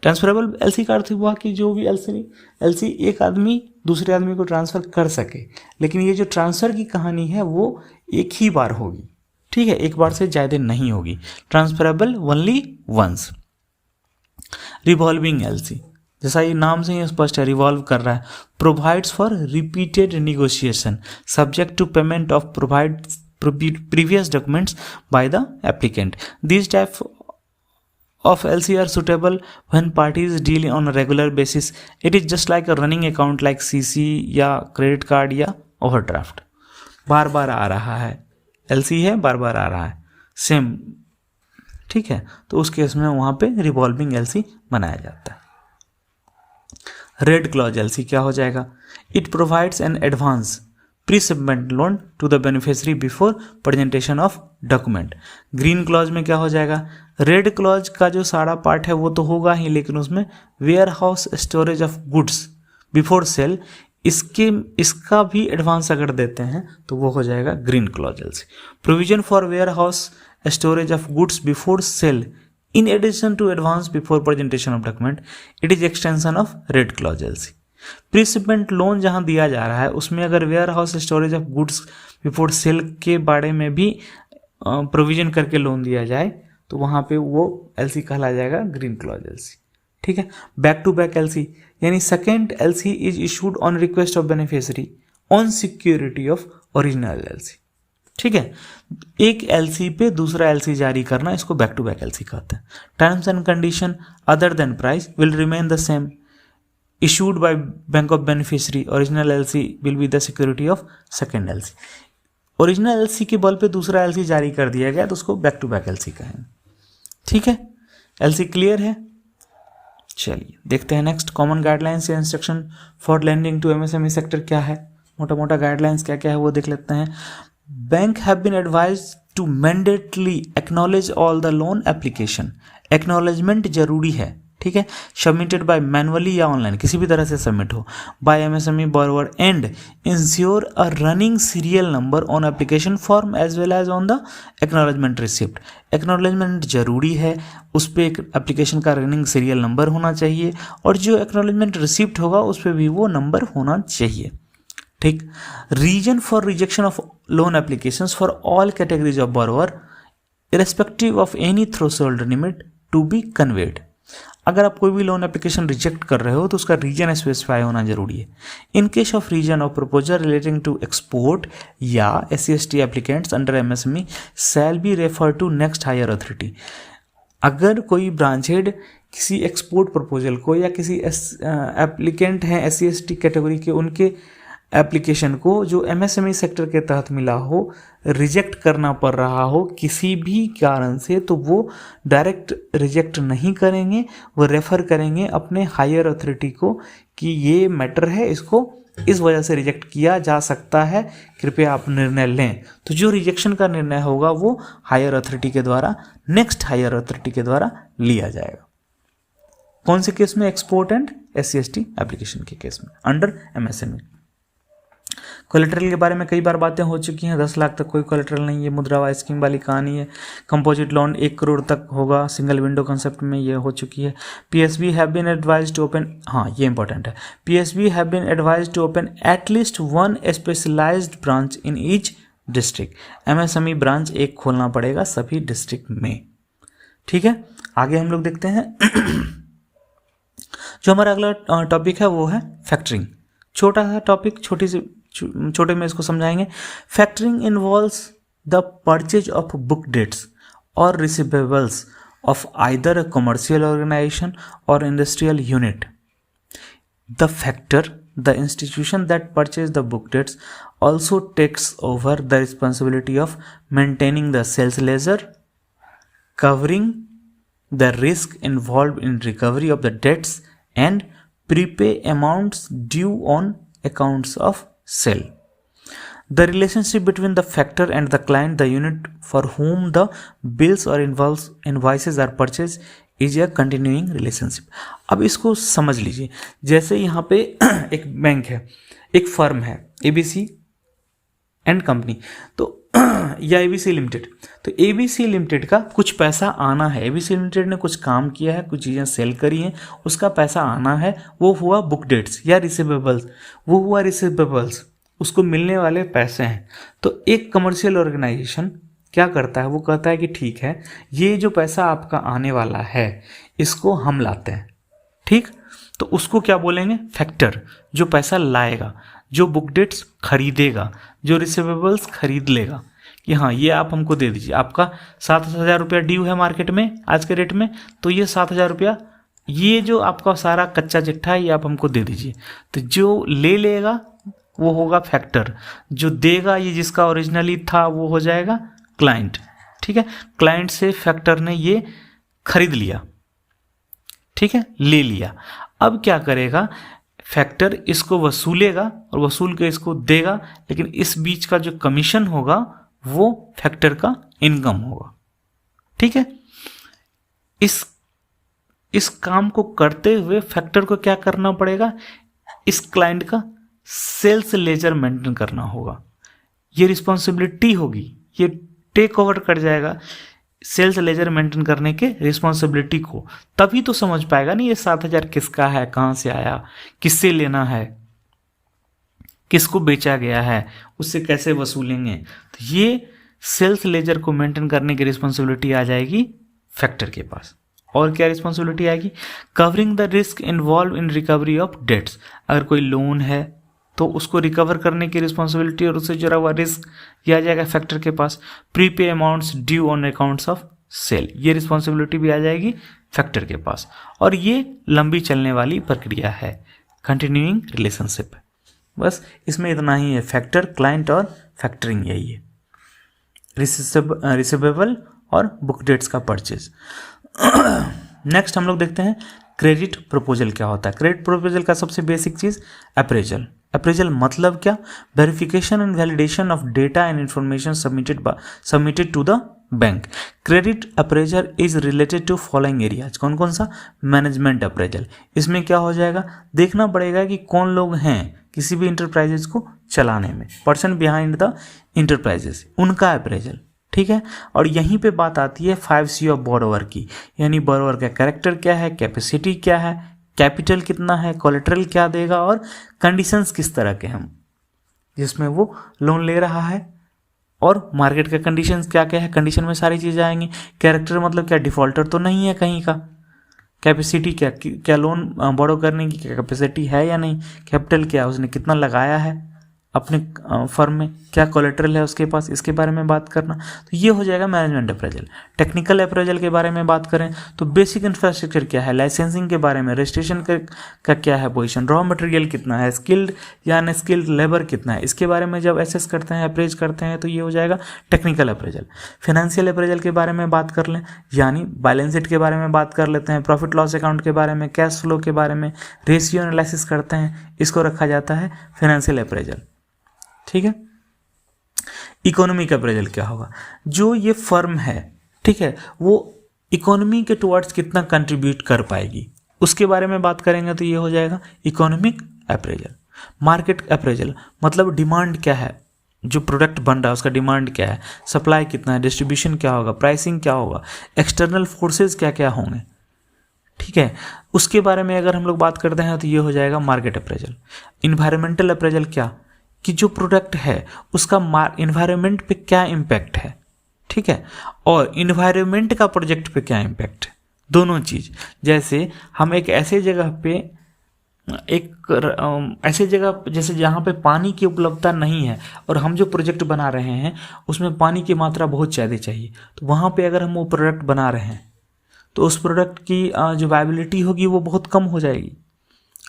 ट्रांसफरेबल एलसी का अर्थ हुआ कि जो भी एलसी एक आदमी दूसरे आदमी को ट्रांसफ़र कर सके, लेकिन ये जो ट्रांसफ़र की कहानी है वो एक ही बार होगी। ठीक है, एक बार से ज़्यादा नहीं होगी। Transferable only once. Revolving LC, जैसा ये नाम से ही स्पष्ट है, रिवॉल्व कर रहा है। Provides for repeated negotiation subject to payment of provide previous documents by the applicant. These type of LC are suitable when parties deal on a regular basis. It is just like a running account like CC या credit card या overdraft. बार बार आ रहा है, LC है, बार बार आ रहा है, same. ठीक है, तो उस केस में वहाँ पे रिवॉल्विंग LC बनाया जाता है। रेड क्लॉज LC क्या हो जाएगा? It provides an advance pre submit loan to the beneficiary before presentation of document. Green clause में क्या हो जाएगा? रेड क्लॉज का जो सारा पार्ट है वो तो होगा ही, लेकिन उसमें warehouse storage of goods before sale, इसका भी एडवांस अगर देते हैं तो वो हो जाएगा green clause LC. Provision for warehouse storage of goods before sale in addition to advance before presentation of document, it is extension of red clause LC. Pre shipment loan जहां दिया जा रहा है उसमें अगर warehouse storage of goods before sale के बारे में भी प्रोविजन करके लोन दिया जाए तो वहां पे वो एलसी कहला जाएगा ग्रीन क्लॉज एलसी। ठीक है, बैक टू बैक एलसी यानी second LC is issued on request of beneficiary on security of original LC. ठीक है, एक एलसी पे दूसरा एलसी जारी करना, इसको बैक टू बैक एलसी कहते हैं। Terms and condition other than price will remain the same issued by bank of beneficiary. Original LC will be the security of second LC. Original LC के बल पे दूसरा LC जारी कर दिया गया तो उसको बैक टू बैक LC कहेंगे। ठीक है, LC क्लियर है? चलिए देखते हैं नेक्स्ट। कॉमन गाइडलाइंस या instruction for lending to MSME sector क्या है? मोटा मोटा गाइडलाइंस क्या क्या है वो देख लेते हैं। Bank have been advise to mandately acknowledge all the loan application. Acknowledgement जरूरी है। ठीक है, सबमिटेड बाय मैनुअली या ऑनलाइन, किसी भी तरह से सबमिट हो by MSME borrower and ensure a running serial number on application form as well as on the acknowledgement receipt. Acknowledgement जरूरी है, उस पर एक एप्लीकेशन का रनिंग सीरियल नंबर होना चाहिए और जो एक्नॉलेजमेंट रिसिप्ट होगा उस पर भी वो नंबर होना चाहिए। ठीक, reason for rejection of loan applications for all categories of borrower irrespective of any threshold limit to be conveyed. अगर आप कोई भी लोन एप्लीकेशन रिजेक्ट कर रहे हो तो उसका रीजन स्पेसिफाई होना जरूरी है। In case of reason of proposal relating to export या SC/ST applicants under MSME shall be refer to next higher authority. अगर कोई ब्रांच हेड किसी एक्सपोर्ट प्रपोजल को या किसी एप्लीकेंट हैं SC/ST कैटेगरी के, उनके एप्लीकेशन को जो MSME सेक्टर के तहत मिला हो, रिजेक्ट करना पड़ रहा हो किसी भी कारण से, तो वो डायरेक्ट रिजेक्ट नहीं करेंगे, वो रेफ़र करेंगे अपने हायर अथॉरिटी को कि ये मैटर है, इसको इस वजह से रिजेक्ट किया जा सकता है, कृपया आप निर्णय लें। तो जो रिजेक्शन का निर्णय होगा वो हायर अथॉरिटी के द्वारा, नेक्स्ट हायर अथॉरिटी के द्वारा लिया जाएगा। कौन से केस में? एक्सपोर्ट एंड SC/ST एप्लीकेशन के केस में अंडर MSME। कोलेटरल के बारे में कई बार बातें हो चुकी हैं। 10 लाख तक कोई कोलेटरल नहीं है, मुद्रा वाला स्कीम वाली कहानी है। कंपोजिट लोन 1 करोड़ तक होगा, सिंगल विंडो कंसेप्ट में ये हो चुकी है। PSB have been advise to open, हाँ ये इंपॉर्टेंट है, PSB have been advise to open at least 1 specialised branch in each district. MSME branch एक खोलना पड़ेगा सभी डिस्ट्रिक्ट में। ठीक है, आगे हम लोग देखते हैं। जो हमारा अगला टॉपिक है वो है फैक्टरिंग। छोटा सा टॉपिक, छोटे में इसको समझाएंगे। Factoring involves the purchase of book debts और receivables of either a commercial organisation और industrial unit. The factor, the institution that purchase the book debts also takes over the responsibility of maintaining the sales ledger, covering the risk involved in recovery of the debts and prepay amounts due on accounts of sale. The relationship between the factor and the client, the unit for whom the bills or invoices are purchased, is a continuing relationship. अब इसको समझ लीजिए। जैसे यहाँ पे एक bank है, एक फर्म है ABC एंड कंपनी, तो या ABC लिमिटेड, तो ABC लिमिटेड का कुछ पैसा आना है। ABC लिमिटेड ने कुछ काम किया है, कुछ चीज़ें सेल करी हैं, उसका पैसा आना है, वो हुआ बुक डेट्स या रिसीवेबल्स, वो हुआ रिसीवेबल्स, उसको मिलने वाले पैसे हैं। तो एक कमर्शियल ऑर्गेनाइजेशन क्या करता है? वो कहता है कि ठीक है, ये जो पैसा आपका आने वाला है इसको हम लाते हैं, ठीक, तो उसको क्या बोलेंगे? फैक्टर, जो पैसा लाएगा, जो बुक डेट्स खरीदेगा, जो रिसीवेबल्स खरीद लेगा कि हाँ ये आप हमको दे दीजिए, आपका 7,000 रुपया ड्यू है मार्केट में आज के रेट में, तो ये 7,000 रुपया, ये जो आपका सारा कच्चा चिट्ठा है ये आप हमको दे दीजिए। तो जो ले लेगा वो होगा फैक्टर, जो देगा, ये जिसका ओरिजिनली था वो हो जाएगा क्लाइंट। ठीक है, क्लाइंट से फैक्टर ने ये खरीद लिया, ठीक है, ले लिया। अब क्या करेगा? फैक्टर इसको वसूलेगा और वसूल के इसको देगा, लेकिन इस बीच का जो कमीशन होगा वो फैक्टर का इनकम होगा। ठीक है, इस काम को करते हुए फैक्टर को क्या करना पड़ेगा? इस क्लाइंट का सेल्स लेजर मेंटेन करना होगा। ये रिस्पॉन्सिबिलिटी होगी, ये टेक ओवर कर जाएगा सेल्स लेजर मेंटेन करने के रिस्पॉन्सिबिलिटी को। तभी तो समझ पाएगा नहीं ये 7,000 किसका है, कहाँ से आया, किससे लेना है, किसको बेचा गया है, उससे कैसे वसूलेंगे। तो ये सेल्स लेजर को मेंटेन करने की रिस्पॉन्सिबिलिटी आ जाएगी फैक्टर के पास। और क्या रिस्पॉन्सिबिलिटी आएगी? Covering the risk involve in recovery of debts. अगर कोई लोन है तो उसको रिकवर करने की रिस्पॉन्सिबिलिटी और उससे जुड़ा हुआ रिस्क यह आ जाएगा फैक्टर के पास। Prepay amounts due on accounts of sale, ये रिस्पॉन्सिबिलिटी भी आ जाएगी फैक्टर के पास। और ये लंबी चलने वाली प्रक्रिया है, कंटिन्यूइंग रिलेशनशिप। बस इसमें इतना ही है, फैक्टर, क्लाइंट और फैक्टरिंग, यही है। रिसीवेबल और बुक डेट्स का परचेज। नेक्स्ट हम लोग देखते हैं क्रेडिट प्रपोजल क्या होता है। क्रेडिट प्रपोजल का सबसे बेसिक चीज अप्रेजल। अप्रेजल मतलब क्या? Verification and validation of data and information submitted to the bank. Credit appraisal is related to following areas. कौन कौन सा? Management appraisal. इसमें क्या हो जाएगा? देखना पड़ेगा कि कौन लोग हैं किसी भी इंटरप्राइजेज को चलाने में, पर्सन बिहाइंड द इंटरप्राइजेज, उनका अप्रेजल। ठीक है, और यहीं पे बात आती है 5C ऑफ बोरोवर की, यानी बोरोवर का कैरेक्टर क्या है, कैपेसिटी क्या है, कैपिटल कितना है, कोलेटरल क्या देगा और कंडीशंस किस तरह के हैं जिसमें वो लोन ले रहा है, और मार्केट का कंडीशंस क्या क्या है। कंडीशन में सारी चीज़ें आएंगी। कैरेक्टर मतलब क्या? डिफॉल्टर तो नहीं है कहीं का। कैपेसिटी क्या लोन बोरो करने की कैपेसिटी है या नहीं। कैपिटल क्या, उसने कितना लगाया है अपने फर्म में क्या कोलेटरल है उसके पास, इसके बारे में बात करना। तो ये हो जाएगा मैनेजमेंट अप्रेजल। टेक्निकल अप्रेजल के बारे में बात करें तो बेसिक इंफ्रास्ट्रक्चर क्या है, लाइसेंसिंग के बारे में, रजिस्ट्रेशन का क्या है पोजीशन, रॉ मटेरियल कितना है, स्किल्ड या अनस्किल्ड लेबर कितना है, इसके बारे में जब एसेस करते हैं, अप्रेज करते हैं, तो ये हो जाएगा टेक्निकल अप्रेजल। फाइनेंशियल अप्रेजल के बारे में बात कर लें, यानी बैलेंस शीट के बारे में बात कर लेते हैं, प्रॉफिट लॉस अकाउंट के बारे में, कैश फ्लो के बारे में, रेशियो एनालिसिस करते हैं, इसको रखा जाता है फाइनेंशियल अप्रेजल। ठीक है। इकोनॉमिक अप्रेजल क्या होगा, जो ये फर्म है, ठीक है, वो इकोनॉमी के टुवर्ड्स कितना कंट्रीब्यूट कर पाएगी, उसके बारे में बात करेंगे, तो ये हो जाएगा इकोनॉमिक अप्रेजल। मार्केट अप्रेजल मतलब डिमांड क्या है, जो प्रोडक्ट बन रहा है उसका डिमांड क्या है, सप्लाई कितना है, डिस्ट्रीब्यूशन क्या होगा, प्राइसिंग क्या होगा, एक्सटर्नल फोर्सेस क्या क्या होंगे, ठीक है, उसके बारे में अगर हम लोग बात करते हैं तो ये हो जाएगा मार्केट अप्रेजल। इन्वायरमेंटल अप्रेजल क्या, कि जो प्रोडक्ट है उसका इन्वायरमेंट पे क्या इम्पैक्ट है, ठीक है, और इन्वायरमेंट का प्रोजेक्ट पे क्या इम्पैक्ट है, दोनों चीज़। जैसे हम एक ऐसे जगह पे ऐसे जगह जैसे जहाँ पे पानी की उपलब्धता नहीं है और हम जो प्रोजेक्ट बना रहे हैं उसमें पानी की मात्रा बहुत ज़्यादा चाहिए, तो वहाँ पे अगर हम वो प्रोडक्ट बना रहे हैं तो उस प्रोडक्ट की जो वायबिलिटी होगी वो बहुत कम हो जाएगी।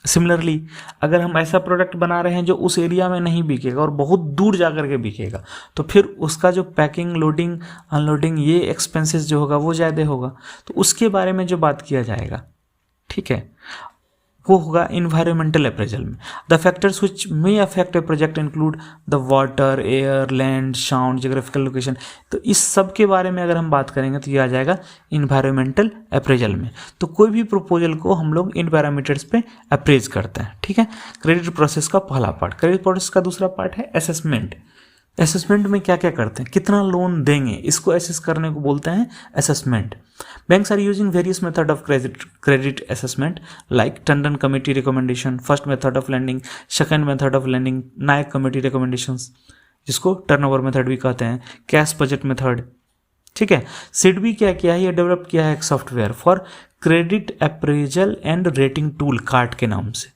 सिमिलरली अगर हम ऐसा प्रोडक्ट बना रहे हैं जो उस एरिया में नहीं बिकेगा और बहुत दूर जा कर के बिकेगा, तो फिर उसका जो पैकिंग, लोडिंग, अनलोडिंग, ये एक्सपेंसेस जो होगा वो ज़्यादा होगा, तो उसके बारे में जो बात किया जाएगा, ठीक है, वो होगा इन्वायरमेंटल अप्रेजल में। The factors which may affect A project include the water, air, land, sound, geographical location. तो इस सब के बारे में अगर हम बात करेंगे तो ये आ जाएगा इन्वायरमेंटल अप्रेजल में। तो कोई भी प्रपोजल को हम लोग इन पैरामीटर्स पे अप्रेज करते हैं, ठीक है। क्रेडिट प्रोसेस का पहला पार्ट। क्रेडिट प्रोसेस का दूसरा पार्ट है असेसमेंट। असेसमेंट में क्या क्या करते हैं, कितना लोन देंगे, इसको असेस करने को बोलते हैं assessment. Banks are using various method of credit assessment like Tandon committee recommendation, first method of lending, second method of lending, Nayak committee recommendations, जिसको टर्नओवर मेथड भी कहते हैं, कैश बजट मेथड, ठीक है। सिडबी क्या किया है, ये डेवलप किया है एक software for credit appraisal and rating tool, cart के नाम से,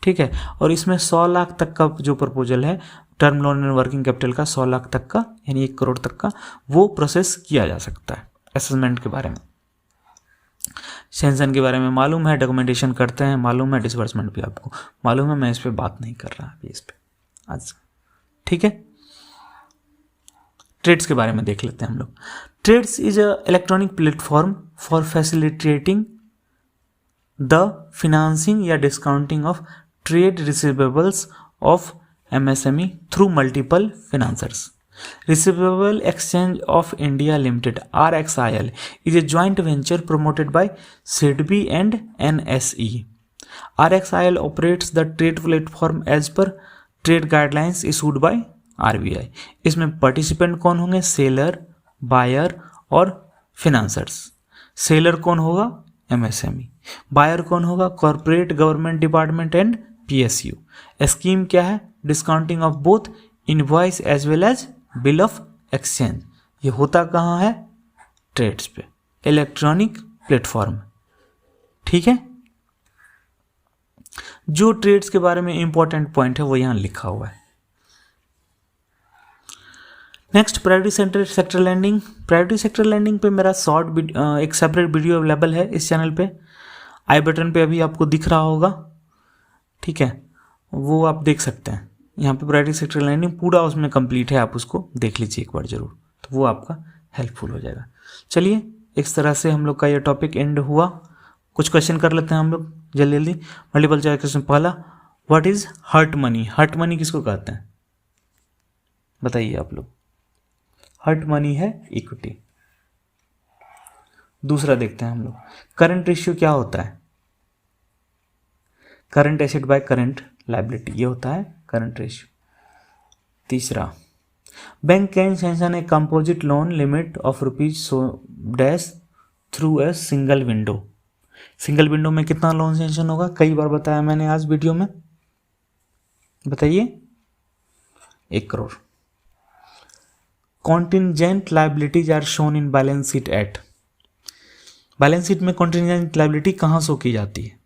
ठीक है। और इसमें 100 लाख तक का जो प्रपोजल है term loan and working capital का, 100 लाख तक का यानी 1 करोड़ तक का, वो प्रोसेस किया जा सकता है असेसमेंट के बारे में। सैंक्शन के बारे में मालूम है, डॉक्यूमेंटेशन करते हैं मालूम है, डिसबर्समेंट भी आपको मालूम है, मैं इस पर बात नहीं कर रहा अभी इस पर आज, ठीक है। ट्रेड्स के बारे में देख लेते हैं हम लोग। TReDS is a electronic platform for facilitating the financing या discounting of trade receivables of MSME through multiple financiers. Receivable Exchange of India Limited (RXIL) is a joint venture promoted by SIDBI and NSE. RXIL operates the trade platform as per trade guidelines issued by RBI. इसमें participant कौन होंगे, seller, buyer और फिनांसर्स। Seller कौन होगा, MSME। Buyer कौन होगा, corporate, government department and PSU। Scheme क्या है, discounting of both invoice as well as bill of exchange. ये होता कहाँ है, ट्रेड्स पे, इलेक्ट्रॉनिक प्लेटफॉर्म, ठीक है। जो ट्रेड्स के बारे में इंपॉर्टेंट पॉइंट है वो यहां लिखा हुआ है। Next priority sector lending. Priority sector lending पे मेरा शॉर्ट एक सेपरेट वीडियो अवेलेबल है इस चैनल पे, आई बटन पे अभी आपको दिख रहा होगा, ठीक है, वो आप देख सकते हैं। यहाँ पे प्रायोरिटी सेक्टर लैंडिंग पूरा उसमें कंप्लीट है, आप उसको देख लीजिए एक बार जरूर, तो वो आपका हेल्पफुल हो जाएगा। चलिए इस तरह से हम लोग का ये टॉपिक एंड हुआ। कुछ क्वेश्चन कर लेते हैं हम लोग जल्दी जल्दी। मल्टीपल चॉइस क्वेश्चन पहला, what is hurt money. Hurt money किसको कहते हैं, बताइए आप लोग। हर्ट मनी है इक्विटी। दूसरा देखते हैं हम लोग, करंट रेशियो क्या होता है, current asset by current liability, ये होता है करंट रेशियो। तीसरा, bank can sanction a composite loan limit of ₹dash through a single window. Single window में कितना लोन सैंक्शन होगा, कई बार बताया मैंने आज वीडियो में, बताइए 1 करोड़। Contingent liabilities are shown in balance sheet at. Balance sheet में कॉन्टिंजेंट लायबिलिटी कहाँ शो की जाती है,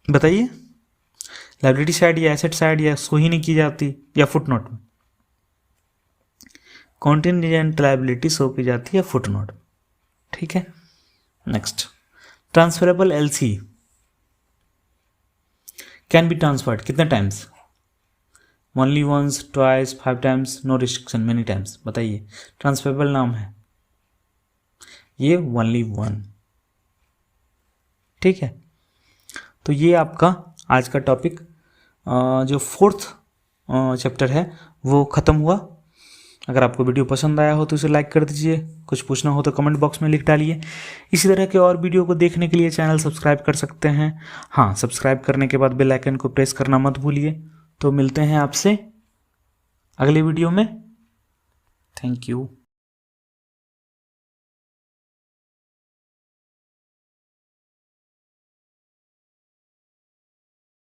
बताइए। लायबिलिटी साइड या एसेट साइड या सो ही नहीं की जाती, या फुटनोट में। कॉन्टिजेंट लायबिलिटी शो की जाती है फुटनोट, ठीक है। Next, transferable LC can be transferred कितने times? Only once, twice, 5 times, no restriction, many times. बताइए, ट्रांसफरेबल नाम है ये, ओनली वन, ठीक है। तो ये आपका आज का टॉपिक जो 4th चैप्टर है वो ख़त्म हुआ। अगर आपको वीडियो पसंद आया हो तो इसे लाइक कर दीजिए, कुछ पूछना हो तो कमेंट बॉक्स में लिख डालिए। इसी तरह के और वीडियो को देखने के लिए चैनल सब्सक्राइब कर सकते हैं। हाँ, सब्सक्राइब करने के बाद बेल आइकन को प्रेस करना मत भूलिए। तो मिलते हैं आपसे अगले वीडियो में। Thank you.